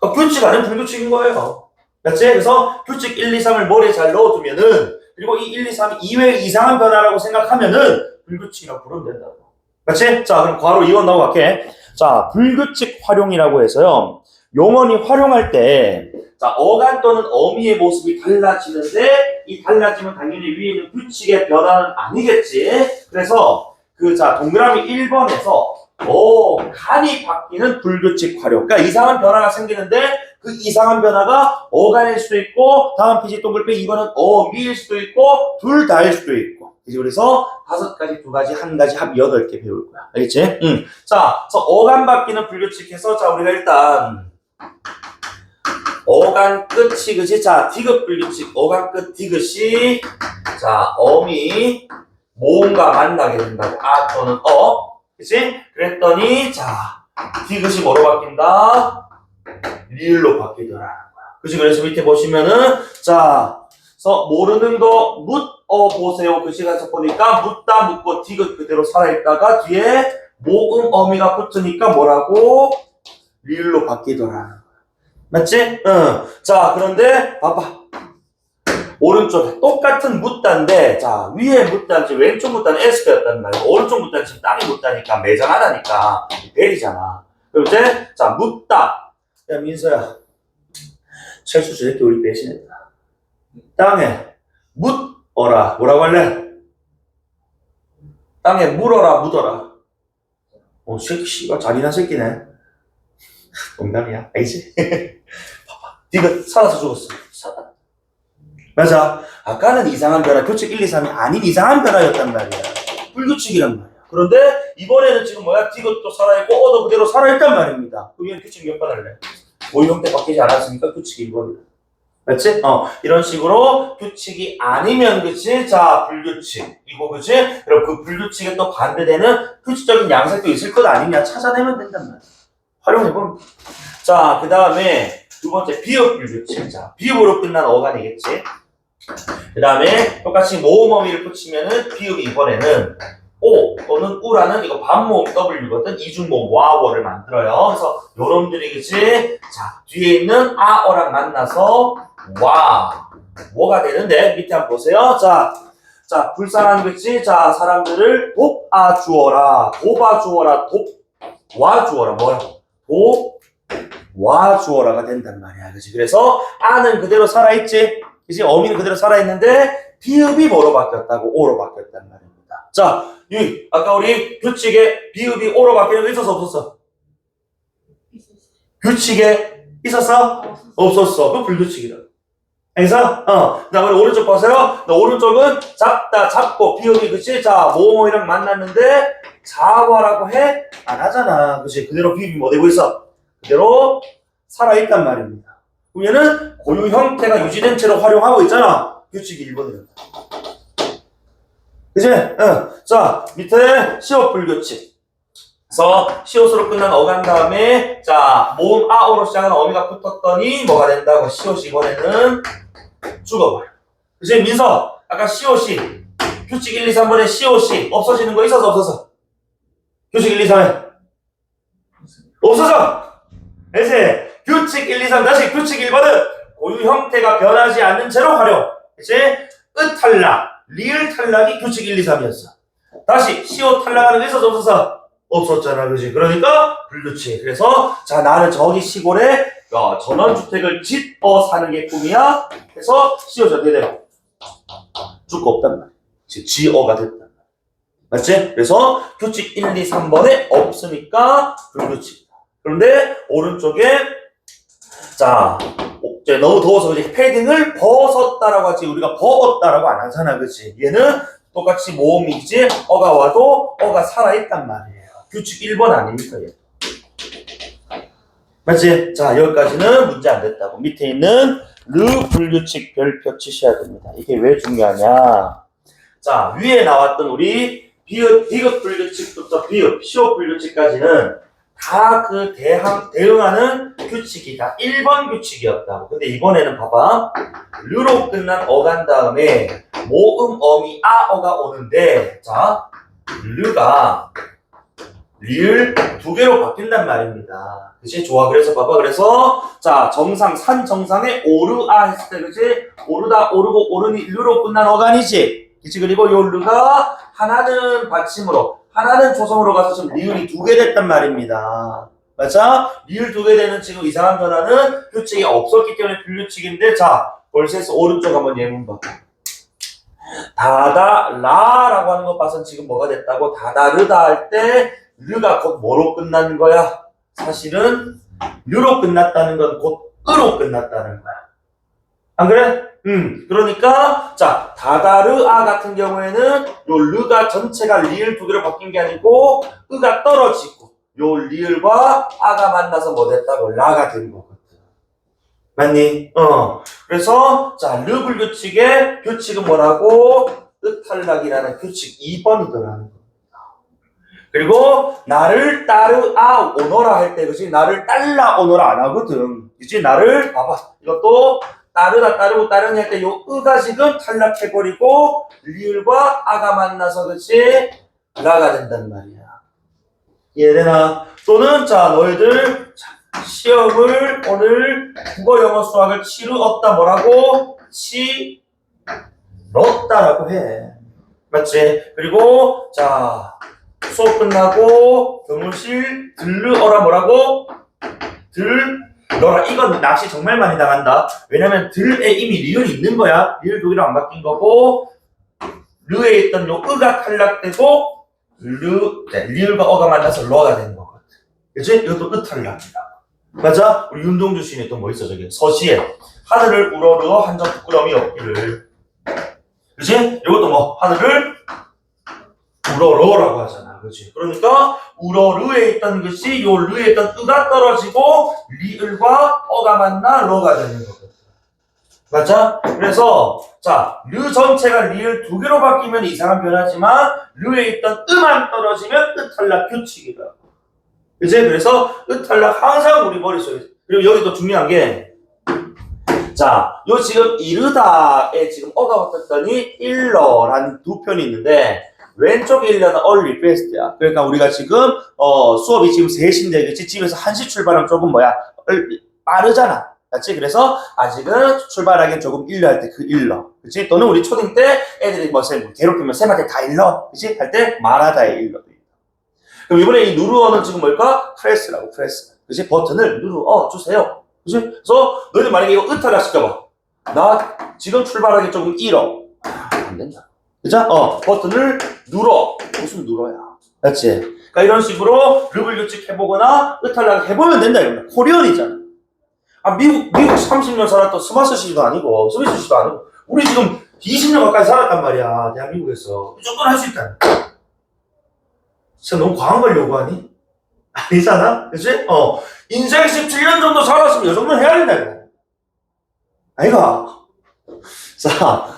그러니까 규칙 아니면 불규칙인 거예요. 맞지? 그래서 규칙 1, 2, 3을 머리에 잘 넣어두면은, 그리고 이 1, 2, 3 이외의 이상한 변화라고 생각하면은 불규칙이라고 부르면 된다고. 맞지? 자, 그럼 괄호 2번 넘어갈게. 자, 불규칙 활용이라고 해서요. 용언이 활용할 때, 자, 어간 또는 어미의 모습이 달라지는데, 이 달라지면 당연히 위에 있는 규칙의 변화는 아니겠지. 그래서 자 동그라미 1번에서 간이 바뀌는 불규칙 활용. 그러니까 이상한 변화가 생기는데 그 이상한 변화가 어간일 수도 있고 다음 페이지 동글뱅이 2번은 어미일 수도 있고 둘 다일 수도 있고. 그래서 5가지, 2가지, 1가지 합 8개 배울 거야. 알겠지? 자, 그래서 어간 바뀌는 불규칙해서 자 우리가 일단 어간 끝이 그지? 자 디귿 불규칙 어간 끝 디귿이 자 어미 모음과 만나게 된다고. 아 또는 그치? 그랬더니 자 디귿이 뭐로 바뀐다? 리을로 바뀌더라는 거야. 그치? 그래서 밑에 보시면은 자 그래서 모르는 거 보세요. 그 시간에서 보니까 묻다 묻고 디귿 그대로 살아있다가 뒤에 모음 어미가 붙으니까 뭐라고? 리을로 바뀌더라는 거야. 맞지? 응. 자 그런데 봐봐. 오른쪽에 똑같은 묻다인데 자 위에 묻다인지 왼쪽 묻다는 S였단 말이야. 오른쪽 묻다는 지금 땅이 묻다니까 매장하다니까 베리잖아. 그럼 이제 자 묻다. 야 민서야 철수 저렇게 우리 배신했다. 땅에 묻어라. 뭐라고 할래? 땅에 물어라 묻어라. 새끼 씨가 잔인한 새끼네. 농담이야. 알지? 봐봐. 디귿 살아서 죽었어. 살아. 맞아. 아까는 이상한 변화, 규칙 1, 2, 3이 아닌 이상한 변화였단 말이야. 불규칙이란 말이야. 그런데 이번에는 지금 뭐야? 디귿도 살아있고 어도 그대로 살아있단 말입니다. 그러면 규칙 몇 번 할래? 모의 형태 바뀌지 않았으니까 규칙이 1번이다. 맞지? 이런 식으로 규칙이 아니면 그치? 자, 불규칙. 이거 그치? 그럼 그 불규칙에 또 반대되는 규칙적인 양색도 있을 것 아니냐? 찾아내면 된단 말이야. 활용해보면. 자, 그 다음에 두 번째 비읍 불규칙. 자, 비읍으로 끝난 어간이겠지? 그 다음에 똑같이 모음 어미를 붙이면은 비읍이 이번에는 오 또는 우라는 이거 반모음 W거든. 이중모음 와워를 만들어요. 그래서 요놈들이 그치? 자, 뒤에 있는 아어랑 만나서 와 뭐가 되는데 밑에 한번 보세요. 자 불쌍한 그치? 자 사람들을 돕아주어라 돕아주어라 돕와주어라 뭐라고? 돕와주어라가 된단 말이야. 그치? 그래서 아는 그대로 살아있지? 그치? 어미는 그대로 살아있는데 비읍이 뭐로 바뀌었다고? 오로 바뀌었단 말입니다. 자 아까 우리 규칙에 비읍이 오로 바뀌는 거 있었어 없었어? 규칙에 있었어? 없었어. 그건 불규칙이다. 알겠어? 그 다음에 오른쪽 보세요. 오른쪽은 잡다, 잡고, 비읍이, 그치? 자, 뭐뭐이랑 만났는데, 자와라고 해? 안 하잖아. 그치? 그대로 비읍이 뭐 되고 있어? 그대로 살아있단 말입니다. 그럼 얘는 고유 형태가 유지된 채로 활용하고 있잖아. 규칙이 1번이란다. 그치? 자, 밑에 시옷 불규칙. 그래서 시옷으로 끝난 어간 다음에 자 모음 아오로 시작하는 어미가 붙었더니 뭐가 된다고? 시옷이 이번에는 죽어버려. 그치? 민서 아까 시옷이 규칙 1, 2, 3번에 시옷이 없어지는 거 있어서 없어서? 규칙 1, 2, 3에 없어져. 그치? 규칙 1, 2, 3 다시 규칙 1번은 고유 형태가 변하지 않는 채로 활용. 그치? 으 탈락 리을 탈락이 규칙 1, 2, 3이었어. 다시 시옷 탈락하는 거 있어서 없어서? 없었잖아. 그지? 그러니까 불규칙. 그래서 자 나는 저기 시골에 전원주택을 짓어 사는 게 꿈이야. 그래서 시옷이 어떻게 돼? 죽고 없단 말이야. 지어가 됐단 말이야. 맞지? 그래서 규칙 1, 2, 3번에 없으니까 불규칙. 그런데 오른쪽에 자 이제 너무 더워서 이제 패딩을 벗었다라고 하지 우리가 벗었다라고 안 하잖아. 그치? 얘는 똑같이 모음이지 어가 와도 어가 살아있단 말이에요. 규칙 1번 아닙니까? 얘. 맞지? 자 여기까지는 문제 안 됐다고. 밑에 있는 르 불규칙 별표 치셔야 됩니다. 이게 왜 중요하냐? 자 위에 나왔던 우리 비읍 불규칙부터 비읍 시옷 불규칙까지는 다 그 대응하는 규칙이 다 1번 규칙이었다고. 근데 이번에는 봐봐. 르로 끝난 어간 다음에 모음 어미 아어가 오는데 자 르가 리을 2개로 바뀐단 말입니다. 그치? 좋아. 그래서 봐봐. 그래서 자 정상 산 정상에 오르아 했을 때 그치? 오르다 오르고 오르니 르로 끝난 어간이지. 그치? 그리고 요 르가 하나는 받침으로 하나는 조성으로 가서 지금 리을이 2개 됐단 말입니다. 맞아? 리을 2개 되는 지금 이상한 변화는 규칙이 없었기 때문에 불규칙인데 자 벌써 오른쪽 한번 예문 봐. 다다라라고 하는 것 봐선 지금 뭐가 됐다고? 다다르다 할 때 르가 곧 뭐로 끝나는 거야? 사실은 르로 끝났다는 건 곧 으로 끝났다는 거야. 안 그래? 그러니까 자 다다르아 같은 경우에는 요 르가 전체가 리을 두 개로 바뀐 게 아니고 으가 떨어지고 요 리을과 아가 만나서 뭐 됐다고? 라가 된 거거든. 맞니? 그래서 자 르불규칙의 규칙은 뭐라고? 으탈락이라는 규칙 2번이더라는 거. 그리고 나를 따르아 오너라 할 때 그치? 나를 딸라 오너라 안 하거든. 그치? 나를 봐봐. 이것도 따르다 따르고 따르니 할 때 요 으가 지금 탈락해버리고 리을과 아가 만나서 그치? 라가 된단 말이야. 이해되나? 또는 자 너희들 시험을 오늘 국어 영어 수학을 치르었다 뭐라고? 치렀다라고 해. 맞지? 그리고 자 수업 끝나고 교무실 들르어라 뭐라고? 들러라. 이건 낚시 정말 많이 나간다. 왜냐면 들에 이미 리을이 있는 거야. 리을 두 개로 안 바뀐 거고 르에 있던 요 으가 탈락되고 리을과 어가 만나서 러가 된 거거든. 그치? 이것도 으탈락이다. 맞아? 우리 윤동주 시인에 또 뭐 있어 저기 서시에 하늘을 우러러 한 점 부끄러움이 없기를. 그치? 이것도 뭐 하늘을 우러러라고 하잖아. 그치? 그러니까 우러르에 있던 것이 요 르에 있던 으가 떨어지고 리을과 어가 만나 러가 되는 거거든. 맞아? 그래서 자 르 전체가 리을 두 개로 바뀌면 이상한 변화지만 르에 있던 으만 떨어지면 으탈락 규칙이다. 그치? 그래서 으탈락 항상 우리 머릿속에. 그리고 여기 또 중요한 게 자, 요 지금 이르다에 지금 어가 붙었더니 일러라는 두 편이 있는데 왼쪽에 일러는 early fast야. 그러니까 우리가 지금 수업이 지금 3시인데 그치? 집에서 1시 출발하면 조금 뭐야? 빠르잖아. 맞지? 그래서 아직은 출발하기엔 조금 일러 할 때 그 일러. 그치? 또는 우리 초딩 때 애들이 뭐 괴롭히면 쌤한테 다 일러. 그치? 할 때 말하다의 일러. 그럼 이번에 이 누르어는 지금 뭘까? 프레스라고 프레스. 그치? 버튼을 누르어 주세요. 그치? 그래서 너희들 만약에 이거 으타락 시켜봐. 나 지금 출발하기 조금 일어. 안 된다. 그죠? 버튼을 눌러. 무슨 눌러야. 맞지? 그러니까 이런 식으로 르블 규칙 해보거나 으탈락 해보면 된다. 이러면 코리언이잖아. 아, 미국 30년 살았던 스마트 시도 아니고, 스미스 시도 아니고, 우리 지금 20년 가까이 살았단 말이야. 대한민국에서. 이 정도는 할 수 있다. 진짜 너무 과한 걸 요구하니? 아니잖아? 그치? 인생 17년 정도 살았으면 이 정도는 해야 된다. 이거. 아이가. 자,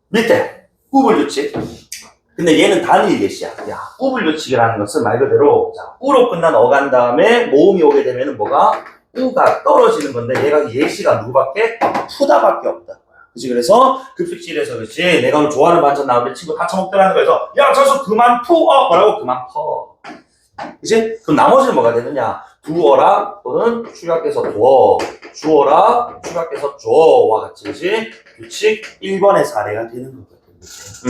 밑에. 우불 규칙. 근데 얘는 단일 예시야. 야, 우불 규칙이라는 것은 말 그대로, 자, 우로 끝난 어간 다음에 모음이 오게 되면은 뭐가? 우가 떨어지는 건데, 얘가 예시가 누구밖에? 푸다밖에 없다. 그치? 그래서 급식실에서 그치? 내가 오늘 좋아하는 반찬 나오는데 친구 다 처먹더라는 거에서 야, 저서 그만 푸어! 뭐라고? 그만 퍼. 그치? 그럼 나머지는 뭐가 되느냐? 두어라 또는 축약해서 두어, 주어라 축약해서 줘와 같이 그치? 규칙 1번의 사례가 되는 거거든.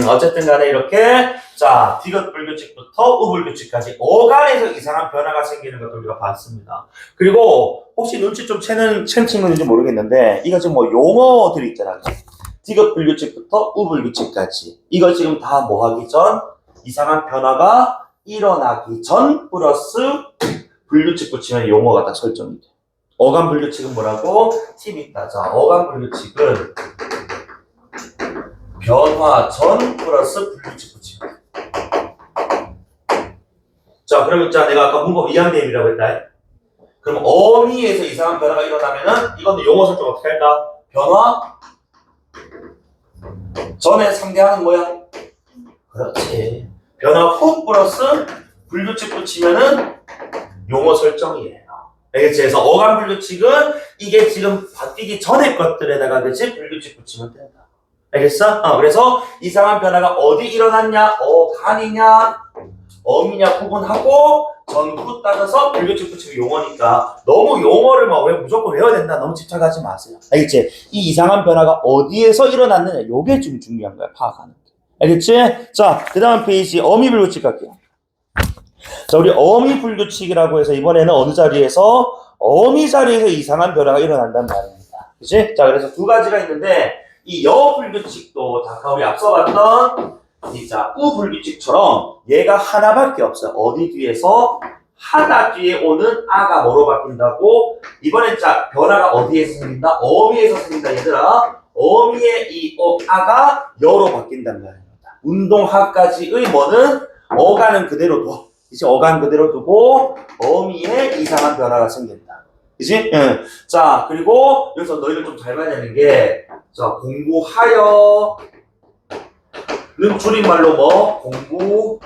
어쨌든 간에 이렇게 자 디귿불규칙부터 우불규칙까지 어간에서 이상한 변화가 생기는 것을 우리가 봤습니다. 그리고 혹시 눈치 좀 채는 친구인지 모르겠는데 이거 지금 뭐 용어들이 있잖아. 디귿불규칙부터 우불규칙까지 이거 지금 다 뭐 하기 전 이상한 변화가 일어나기 전 플러스 불규칙 붙이면 용어가 딱 설정이 돼. 어간 불규칙은 뭐라고? 팁이 있다. 자, 어간 불규칙은 변화 전 플러스 불규칙 붙이면. 자, 그러면 자 내가 아까 문법 이항대입이라고 했다. 그럼 어미에서 이상한 변화가 일어나면은 이건 용어 설정 어떻게 할까? 변화 전에 상대하는 뭐야? 그렇지. 변화 후 플러스 불규칙 붙이면은 용어 설정이에요. 알겠지? 그래서 어간 불규칙은 이게 지금 바뀌기 전의 것들에다가 그치? 불규칙 붙이면 된다. 알겠어? 그래서 이상한 변화가 어디 일어났냐? 어간이냐? 어미냐 구분하고 전후 따져서 불규칙 붙이면 용어니까 너무 용어를 막 왜 무조건 외워야 된다 너무 집착하지 마세요. 알겠지? 이 이상한 변화가 어디에서 일어났느냐 요게 좀 중요한 거야. 파악하는 게. 알겠지? 자, 그 다음 페이지 어미 불규칙 갈게요. 자, 우리 어미 불규칙이라고 해서 이번에는 어느 자리에서 어미 자리에서 이상한 변화가 일어난다는 말입니다. 그치? 자, 그래서 두 가지가 있는데 이 여불규칙도 아까 우리 앞서 봤던 자 우불규칙처럼 얘가 하나밖에 없어요. 어디 뒤에서 하나 뒤에 오는 아가 뭐로 바뀐다고? 이번엔 자 변화가 어디에서 생긴다? 어미에서 생긴다 얘들아. 어미의 이 아가 여로 바뀐다는 거야. 운동하까지의 뭐는 어가는 그대로 둬. 이제 어간 그대로 두고 어미에 이상한 변화가 생긴다. 그치? 응. 자, 그리고 여기서 너희들 좀 잘 봐야 되는 게, 자, 공부하여 는 줄임말로 뭐? 공부해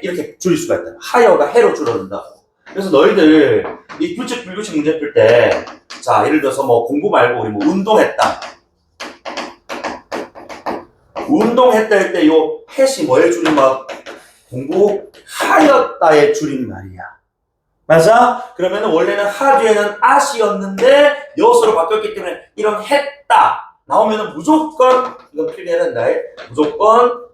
이렇게 줄일 수가 있다. 하여가 해로 줄어든다고. 그래서 너희들 이 규칙 불규칙 문제 풀 때, 자, 예를 들어서 뭐 공부 말고 우리 뭐 운동했다. 운동했다 할 때 요 햇이 뭐의 줄임말? 공부하였다의 줄임말이야. 맞아? 그러면은 원래는 하 뒤에는 아시였는데 여수로 바뀌었기 때문에 이런 했다 나오면은 무조건 이건 필기해야 된다. 무조건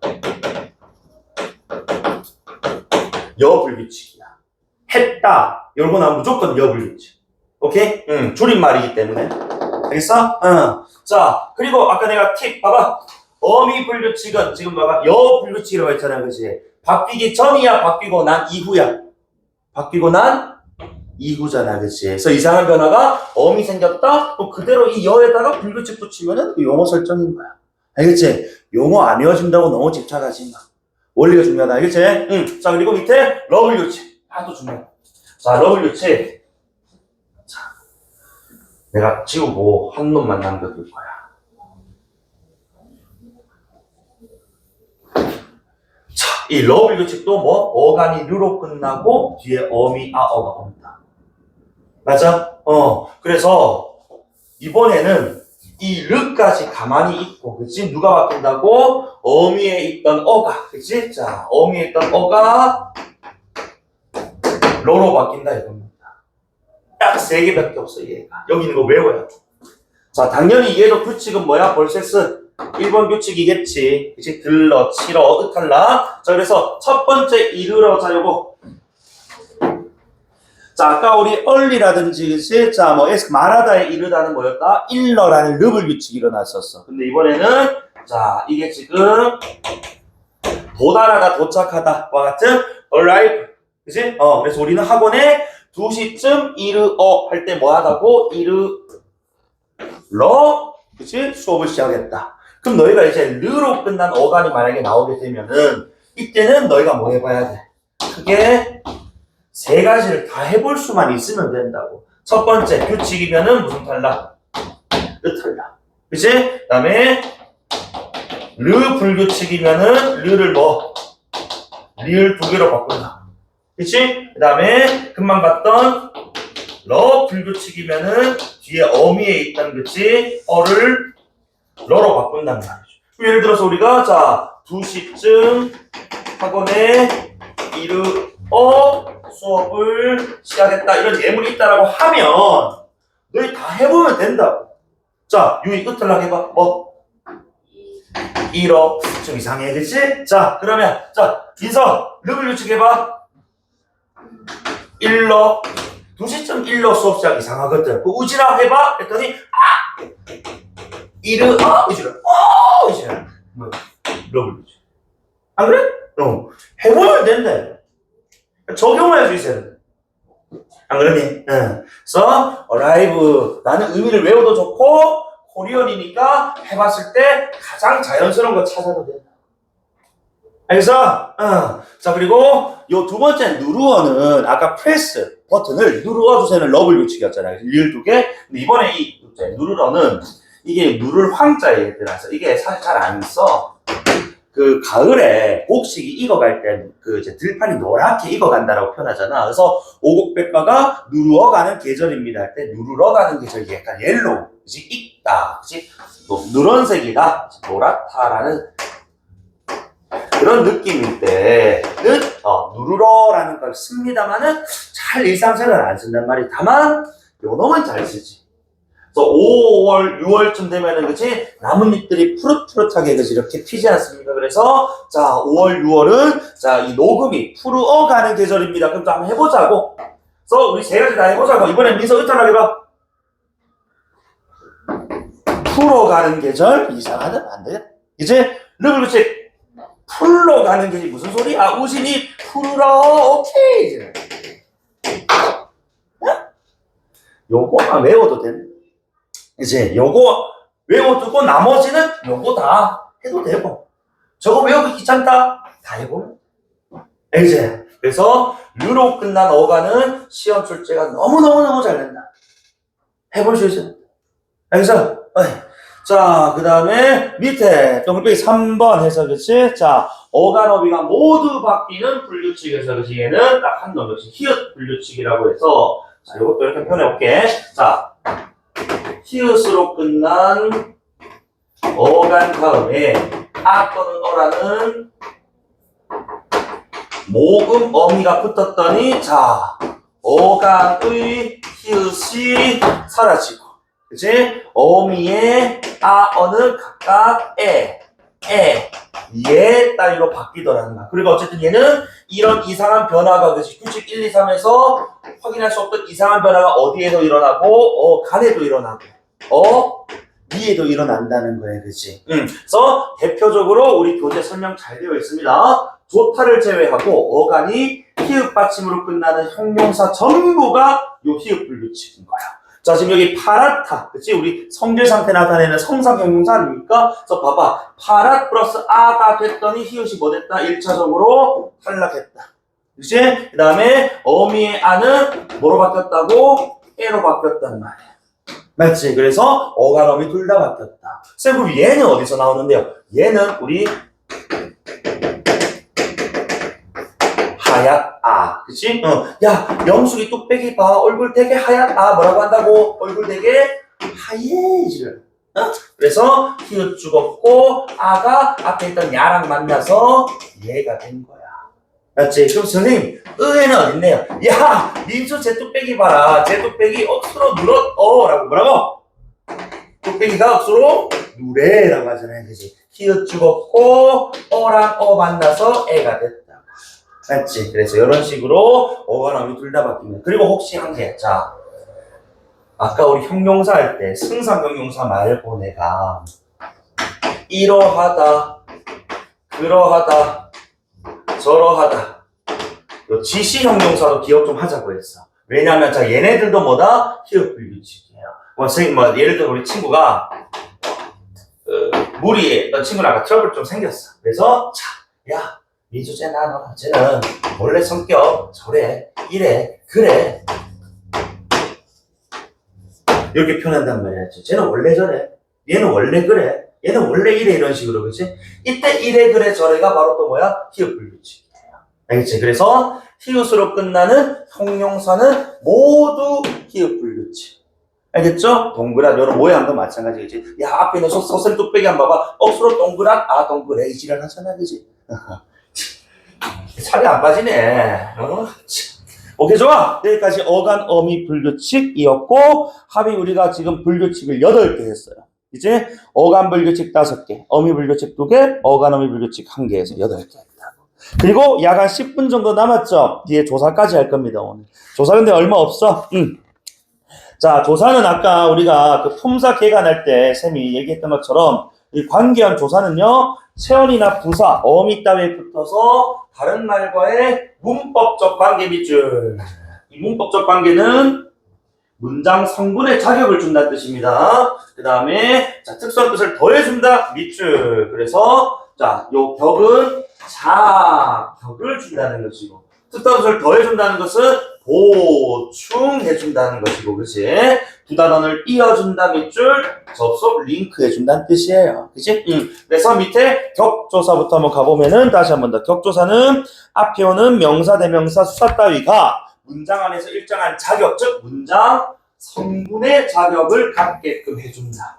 여불규칙이야. 했다 이러고 나오면 무조건 여불규칙. 오케이? 응. 줄임말이기 때문에. 알겠어? 응. 자, 그리고 아까 내가 팁 봐봐. 어미 불규칙은 지금 봐봐. 여불규칙이라고 했잖아. 그치? 바뀌기 전이야? 바뀌고 난 이후야? 바뀌고 난 이후잖아. 그치? 그래서 이상한 변화가 어미 생겼다? 또 그대로 이 여에다가 불규칙 붙이면은 그 용어 설정인 거야. 알겠지? 용어 안 외워진다고 너무 집착하지 마. 원리가 중요하다. 알겠지? 응. 자, 그리고 밑에 러블규칙. 또 중요하다. 자, 러블규칙. 자, 내가 지우고 한 놈만 남겨둘 거야. 이 러블 규칙도 뭐 어간이 르로 끝나고 뒤에 어미 아어가 온다. 맞아? 그래서 이번에는 이 르까지 가만히 있고, 그치? 누가 바뀐다고? 어미에 있던 어가, 그치? 자, 어미에 있던 어가 로로 바뀐다 이겁니다. 딱 3개밖에 없어 얘가. 여기 있는 거 외워야 돼. 자, 당연히 얘도 규칙은 뭐야? 벌세스 1번 규칙이겠지. 그치? 들러, 치러, 으탈라. 자, 그래서 첫 번째 이르러. 자, 요거. 자, 아까 우리 얼리라든지, 그치? 자, 뭐, 말하다에 이르다는 뭐였다? 일러라는 르블 규칙이 일어났었어. 근데 이번에는, 자, 이게 지금, 도달하다, 도착하다. 와 같은, arrive. 그치? 그래서 우리는 학원에 2시쯤 이르어 할 때 뭐 하다고? 이르러. 그치? 수업을 시작했다. 그럼 너희가 이제 르로 끝난 어간이 만약에 나오게 되면은 이때는 너희가 뭐 해봐야 돼? 크게 3가지를 다 해볼 수만 있으면 된다고. 첫 번째 규칙이면은 무슨 탈락? 르탈락. 그치? 그 다음에 르 불규칙이면은 르를 뭐? 리을 2개로 바꾼다. 그치? 그 다음에 금방 봤던 러 불규칙이면은 뒤에 어미에 있던 그치? 어를 러로 바꾼단 말이죠. 예를 들어서 우리가 자 2시쯤 학원에 이르어 수업을 시작했다 이런 예문이 있다라고 하면 너희 다 해보면 된다고. 자 유희 으틀락 해봐. 뭐? 이러 좀 이상해 그치? 자 그러면 자 인서 르블 규칙 해봐. 일러 2시쯤 일러 수업 시작 이상하거든. 그 우지라 해봐 했더니 이르어 우지라 우지라 뭐 러블 규칙 안 그래? 해보면 된다. 적용할 수 있어야 돼. 안 그러니? 그래서 arrive 나는 의미를 외워도 좋고 코리언이니까 해봤을 때 가장 자연스러운 거 찾아도 돼. 알겠어? 자 그리고 요 두 번째 누르어는 아까 프레스 버튼을 누르어 주세요는 러블 규칙이었잖아요. 리을 2개. 근데 이번에 이 누르어는 이게 누를 황자의 얘들아서 이게 사실 잘 안 써. 그 가을에 곡식이 익어갈 때 그 이제 들판이 노랗게 익어간다라고 표현하잖아. 그래서 오곡백과가 누르어 가는 계절입니다 할 때 누르러 가는 계절이 약간 옐로우, 그치? 익다, 그치? 누런색이다, 노랗다라는 그런 느낌일 때는 누르러라는 걸 씁니다만은 잘 일상생활 안 쓴단 말이. 다만 요 놈은 잘 쓰지. 그래서 5월, 6월쯤 되면은 그치 나뭇잎들이 푸릇푸릇하게 그치 이렇게 피지 않습니까? 그래서 자 5월, 6월은 자 이 녹음이 푸르어 가는 계절입니다. 그럼 또 한번 해보자고. 그래서 우리 3가지 다 해보자고. 이번엔 민서 으탈하게 봐. 풀어가는 계절 이상하다 안 돼. 이제 르블루책 풀러가는 계절 무슨 소리야? 우진이 풀어 오케이 이제. 요거만 외워도 돼. 이제 요거 외워두고 나머지는 요거 다 해도 되고 저거 외우기 귀찮다 다 해보면 이제 그래서 르로 끝난 어간은 시험 출제가 너무너무너무 잘 된다. 해볼 수 있어요. 알겠어? 자, 그 다음에 밑에 동글빼기 3번 해서 그치? 자, 어간 어비가 모두 바뀌는 분류칙에서 그치? 얘는 딱 한 놈이지. 히읗 분류칙이라고 해서 자, 이것도 이렇게 표현해볼게. 자, 히읗으로 끝난 어간 다음에 아 또는 어라는 모음 어미가 붙었더니 자, 어간의 히읗이 사라지고 그치? 어미의 아, 어는 각각 에, 따위로 바뀌더라는 거야. 그리고 어쨌든 얘는 이런 이상한 변화가 그치? 규칙 1, 2, 3에서 확인할 수 없던 이상한 변화가 어디에도 일어나고 간에도 일어나고 위에도 일어난다는 거야. 그치? 그래서 대표적으로 우리 교재 설명 잘 되어 있습니다. 조타를 제외하고 어간이 히읗 받침으로 끝나는 형용사 전부가 요 히읗 분류칙인 거야. 자, 지금 여기 파랗다. 그치? 우리 성질 상태 나타내는 성상 형용사 아닙니까? 그래서 봐봐. 파랗 플러스 아가 됐더니 히읗이 뭐 됐다? 1차적으로 탈락했다. 그치? 그 다음에 어미의 아는 뭐로 바뀌었다고? 에로 바뀌었단 말이야. 맞지? 그래서 어간 어미 둘 다 바뀌었다. 쌤, 그럼 얘는 어디서 나오는데요? 얘는 우리 하얗아. 그치? 야, 명숙이 뚝배기 봐. 얼굴 되게 하얗아. 뭐라고 한다고? 얼굴 되게 하얘지를. 그래서 히읗 죽었고 아가 앞에 있던 야랑 만나서 얘가 된 거야. 맞지? 그럼 선생님, 의에는 어딨네요? 야, 민수 제 뚝배기 봐라. 제 뚝배기 억수로 누렇, 라고 뭐라고? 뚝배기가 억수로 누래라고 하잖아요. 그치? 히읗 죽었고 어랑 만나서 애가 됐다. 맞지? 그래서 이런 식으로 어간 어미 둘 다 바뀝니다. 그리고 혹시 한 개, 자, 아까 우리 형용사 할 때 승상 형용사 말고 내가 이러하다, 그러하다, 저러하다, 요 지시 형용사도 기억 좀 하자고 했어. 왜냐면 자 얘네들도 뭐다? 히읗 분류칙이에요. 선생님 예를 들어 우리 친구가 무리에 너 친구랑 아까 트러블 좀 생겼어. 그래서 야. 민수 쟤는 원래 성격 저래 이래 그래 이렇게 표현한단 말이야. 쟤는 원래 저래 얘는 원래 그래 얘는 원래 이래 이런 식으로 그치? 이때 이래 그래 저래가 바로 또 뭐야? 히읗 분류칙이에요. 알겠지? 그래서 히읗으로 끝나는 형용사는 모두 히읗 분류칙. 알겠죠? 동그란 이런 모양도 마찬가지겠지. 야 앞에 있는 소설 뚝배기 한번 봐봐. 억수로 동그란 동그래 이 지랄 하잖아 그치? 살이 안 빠지네. 오케이, 좋아. 여기까지 어간 어미 분류칙이었고 합의 우리가 지금 분류칙을 8개 했어요. 이제 어간 분류칙 5개, 어미 분류칙 2개, 어간 어미 분류칙 1개 해서 8개 했다고. 그리고 약 한 10분 정도 남았죠. 뒤에 조사까지 할 겁니다, 오늘. 조사 근데 얼마 없어. 자, 조사는 아까 우리가 그 품사 개간할 때 쌤이 얘기했던 것처럼 이 관계한 조사는요, 체언이나 부사, 어미 따위에 붙어서 다른 말과의 문법적 관계 밑줄. 이 문법적 관계는 문장 성분의 자격을 준다는 뜻입니다. 그 다음에 특수한 뜻을 더해준다 밑줄. 그래서 요 격은 자격을 준다는 것이고 특수한 뜻을 더해준다는 것은 보충해준다는 것이고, 그치? 두 단원을 이어준다 밑줄, 접속 링크해준다는 뜻이에요. 그치? 그래서 밑에 격조사부터 한번 가보면은, 다시 한번 더. 격조사는 앞에 오는 명사, 대명사, 수사 따위가 문장 안에서 일정한 자격, 즉, 문장 성분의 자격을 갖게끔 해준다.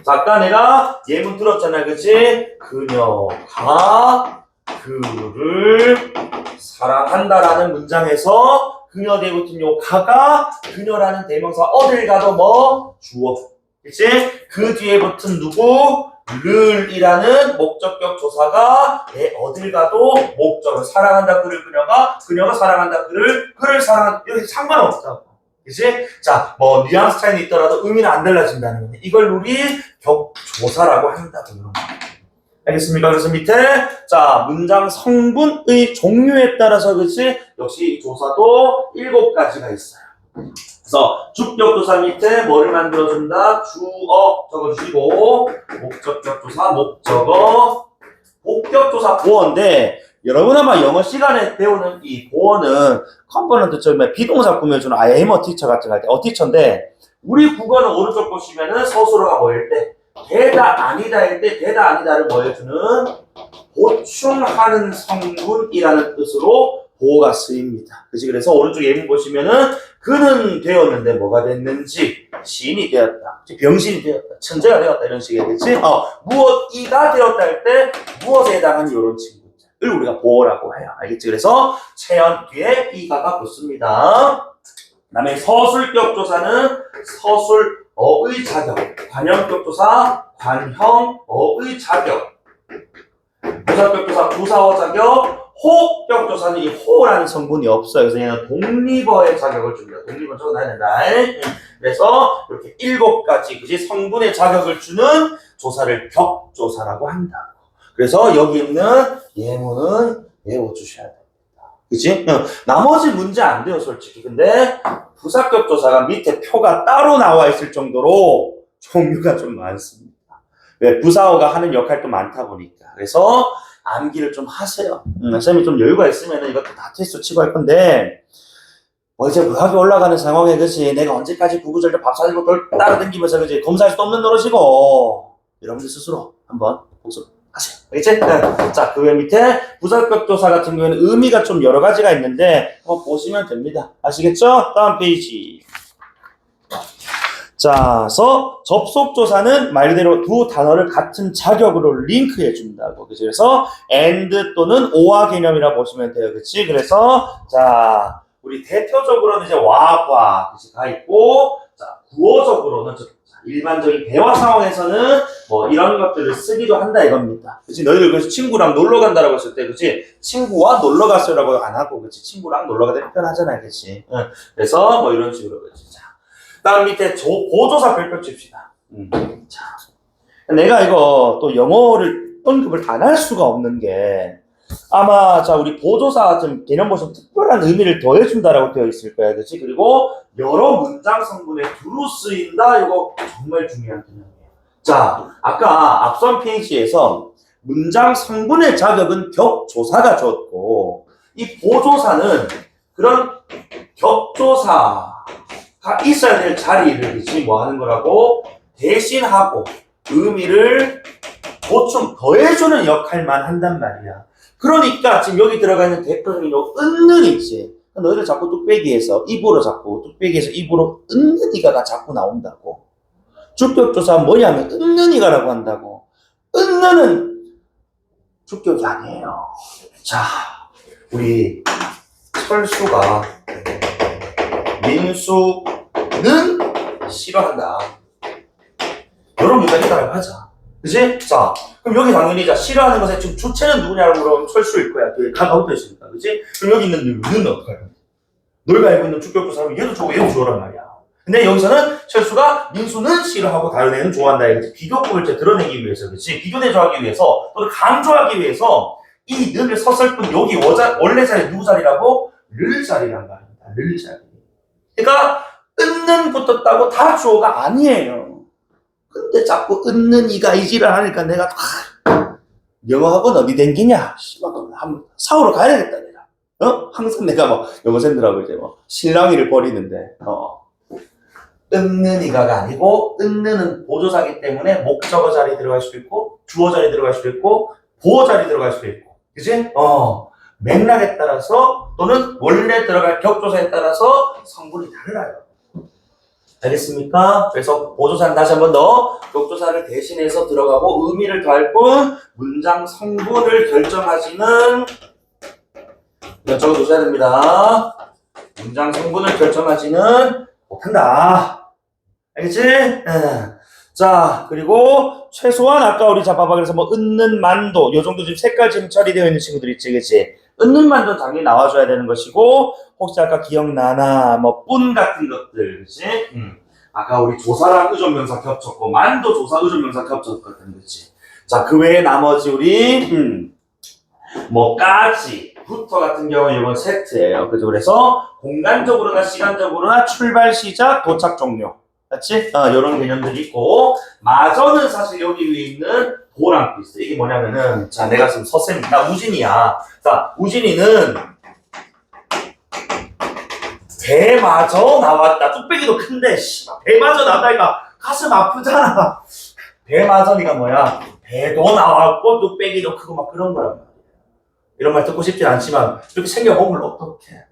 자, 아까 내가 예문 들었잖아. 그치? 그녀가 그를 사랑한다라는 문장에서 그녀 뒤에 붙은 요 가가 그녀라는 대명사 어딜 가도 뭐 주어. 그치? 그 뒤에 붙은 누구? 를이라는 목적격 조사가 어딜 가도 목적을 사랑한다 그를 그녀가 사랑한다 그를 사랑한다. 여기 상관없다고. 그치? 자, 뭐, 뉘앙스 차이는 있더라도 의미는 안 달라진다는 건데, 이걸 우리 격조사라고 한다고. 이런 거. 알겠습니까? 그래서 밑에, 자, 문장 성분의 종류에 따라서, 그치? 역시 이 조사도 7가지가 있어요. 그래서 주격조사 밑에 뭐를 만들어준다? 주어 적어주시고, 목적격조사, 목적어, 복격조사 보어인데, 여러분 아마 영어 시간에 배우는 이 보어는 컴포넌트처럼 비동사 꾸며주는 I am a teacher 같은 거 할 때, teacher인데, 우리 국어는 오른쪽 보시면은 서술어가 뭐일 때, 되다 아니다일 때, 되다 아니다를 뭐 해주는 보충하는 성분이라는 뜻으로 보어가 쓰입니다. 그치? 그래서 오른쪽 예문 보시면은 그는 되었는데 뭐가 됐는지 시인이 되었다. 병신이 되었다. 천재가 되었다. 이런 식이겠지? 무엇이가 되었다 할 때 무엇에 해당하는 이런 친구를 우리가 보어라고 해요. 알겠지? 그래서 체연 뒤에 이가가 붙습니다. 그 다음에 서술격 조사는 서술어의 자격, 관형격 조사, 관형어의 자격, 부사격 조사, 부사어 자격, 호격 조사는 이 호라는 성분이 없어요. 그래서 얘는 독립어의 자격을 줍니다. 독립어 적어놔야 된다. 그래서 이렇게 7가지 그지 성분의 자격을 주는 조사를 격조사라고 한다. 그래서 여기 있는 예문은 외워주셔야 됩니다. 그치? 나머지 문제 안 돼요, 솔직히. 근데 부사격 조사가 밑에 표가 따로 나와 있을 정도로 종류가 좀 많습니다. 왜? 부사어가 하는 역할도 많다 보니까. 그래서 암기를 좀 하세요. 쌤이 좀 여유가 있으면 이것도 다 테스트 치고 할 건데, 뭐 이제 의학이 올라가는 상황에, 그치? 내가 언제까지 구구절절 밥 사들고 따라다니면서, 그치? 검사할 수도 없는 노릇이고, 여러분들 스스로 한번 복습하세요. 알겠지? 네. 자, 그 밑에 부사격 조사 같은 경우에는 의미가 좀 여러 가지가 있는데, 한번 보시면 됩니다. 아시겠죠? 다음 페이지. 자, 그래서 접속조사는 말 그대로 두 단어를 같은 자격으로 링크해 준다고. 그치? 그래서 and 또는 or와 개념이라 보시면 돼요. 그치? 그래서, 자, 우리 대표적으로는 이제 와과, 그치? 가 있고, 자, 구어적으로는 일반적인 대화 상황에서는 뭐 이런 것들을 쓰기도 한다 이겁니다. 그치? 너희들 그래서 친구랑 놀러 간다라고 했을 때, 그치? 친구와 놀러 갔어요라고 안 하고, 그치? 친구랑 놀러 가다 편하잖아, 그치? 그래서 뭐 이런 식으로, 그치? 자. 다음 밑에 보조사 별표 칩시다. 자, 내가 이거 또 영어를 언급을 안 할 수가 없는 게 아마 자 우리 보조사 같은 개념 보시면 특별한 의미를 더해준다라고 되어 있을 거야, 그렇지? 그리고 여러 문장 성분에 두루 쓰인다. 이거 정말 중요한 개념이에요. 자, 아까 앞선 페이지에서 문장 성분의 자격은 격조사가 줬고 이 보조사는 그런 격조사 가 있어야 될 자리를 지금 뭐 하는 거라고 대신하고 의미를 보충 더해주는 역할만 한단 말이야. 그러니까 지금 여기 들어가 있는 대표적인 요 은는 있지. 너희들 자꾸 뚝배기에서 입으로 자꾸 뚝배기에서 입으로 은는 이가가 자꾸 나온다고. 주격조사는 뭐냐면 은는 이가라고 한다고. 은는은 주격이 아니에요. 자, 우리 철수가 민수는 싫어한다. 이런 문장이 있다고 하자. 그치? 자, 그럼 여기 당연히 자, 싫어하는 것의 지금 주체는 누구냐고 물어보면 철수일 거야. 뒤에 가가 붙어 있으니까. 그치? 그럼 여기 있는 누는 어떡할 거야? 너희가 알고 있는 주격조사는 얘도 좋고 얘도 좋으란 말이야. 근데 여기서는 철수가 민수는 싫어하고 다른 애는 좋아한다. 이렇게 비교법을 드러내기 위해서, 그치? 비교대조하기 위해서, 또는 강조하기 위해서 이 는을 썼을 뿐 여기 원래 자리 누구 자리라고? 를 자리란 말입니다. 를 자리. 그러니까 은는 붙었다고 다 주어가 아니에요. 근데 자꾸 은는 이가 이지를 하니까 내가 영어학원 어디 댕기냐? 한번 사오러 가야 되겠다 내가. 항상 내가 뭐 영어생들하고 이제 뭐 실랑이를 벌이는데 은는 이가가 아니고 은는은 보조사기 때문에 목적어 자리 들어갈 수도 있고 주어 자리 들어갈 수도 있고 보어 자리 들어갈 수도 있고 그치? 맥락에 따라서 또는 원래 들어갈 격조사에 따라서 성분이 달라요. 알겠습니까? 그래서 보조사는 다시 한번 더 격조사를 대신해서 들어가고 의미를 더할 뿐 문장 성분을 결정하지는 적어두셔야 됩니다. 문장 성분을 결정하지는 못한다. 알겠지? 자, 그리고 최소한 아까 우리 봐봐 그래서 뭐 은는 만도 요 정도 지금 색깔 지금 처리되어 있는 친구들 있지, 그치? 은는만도 당연히 나와줘야 되는 것이고, 혹시 아까 기억나나, 뭐, 뿐 같은 것들, 그치? 아까 우리 조사랑 의존명사 겹쳤고, 만도 조사 의존명사 겹쳤거든, 그치? 자, 그 외에 나머지 우리, 뭐, 까지, 부터 같은 경우는 이건 세트예요. 그죠? 그래서 공간적으로나 시간적으로나 출발, 시작, 도착, 종료. 그치? 이런 개념들이 있고, 마저는 사실 여기 위에 있는 도랑 비슷해. 이게 뭐냐면은, 자, 내가 지금 서쌤, 나 우진이야. 자, 우진이는 배마저 나왔다. 뚝배기도 큰데, 씨, 배마저 나왔다니까 가슴 아프잖아. 배마저니까 뭐야? 배도 나왔고, 뚝배기도 크고 막 그런 거란 말이야. 이런 말 듣고 싶진 않지만, 이렇게 생겨보면 어떡해.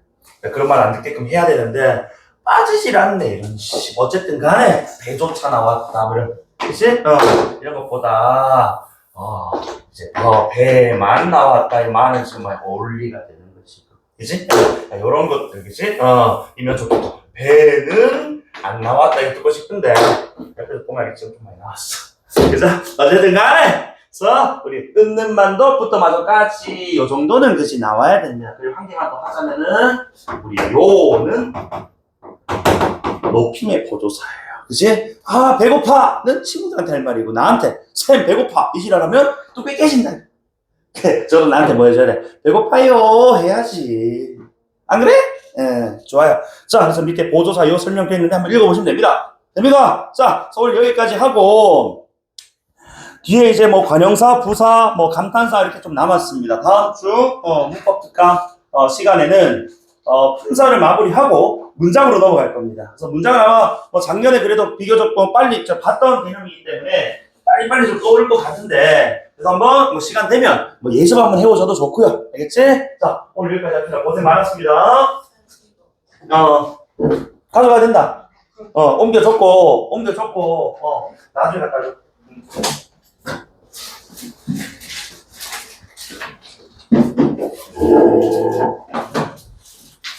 그런 말 안 듣게끔 해야 되는데, 빠지질 않네, 이런, 씨. 어쨌든 간에, 배조차 나왔다, 뭐 이런, 그치? 이런 것보다, 이제, 배만 나왔다, 이 말은 정말 어울리가 되는 거지. 그치? 이런 것들, 그치? 이면 좋겠다. 배는 안 나왔다, 이거 듣고 싶은데, 옆에서 보면 알겠지? 좀 많이 나왔어. 그죠? 어쨌든 간에, 그래서, 우리, 은는만도 부터 마저까지, 요 정도는 그치, 나와야 된다. 그리고 한 개만 더 하자면은, 우리 요는, 높임의 보조사예요. 그치? 아, 배고파! 는 친구들한테 할 말이고, 나한테, 쌤, 배고파! 이 지랄하면 또 뺏겨진다. 저도 나한테 뭐 해줘야 돼? 배고파요! 해야지. 안 그래? 예, 좋아요. 자, 그래서 밑에 보조사 요 설명돼 있는데 한번 읽어보시면 됩니다. 됩니까? 자, 서울 여기까지 하고, 뒤에 이제 뭐 관형사, 부사, 뭐 감탄사 이렇게 좀 남았습니다. 다음 주, 문법 특강, 시간에는, 품사를 마무리하고 문장으로 넘어갈 겁니다. 그래서 문장은 아마 뭐 작년에 그래도 비교적 빨리 봤던 개념이기 때문에 빨리빨리 좀 떠오를 것 같은데, 그래서 한번 뭐 시간 되면 뭐 예습 한번 해오셔도 좋고요. 알겠지? 자, 오늘 여기까지 합시다. 고생 많았습니다. 가져가야 된다. 옮겨줬고, 나중에 갖다 줘. 오.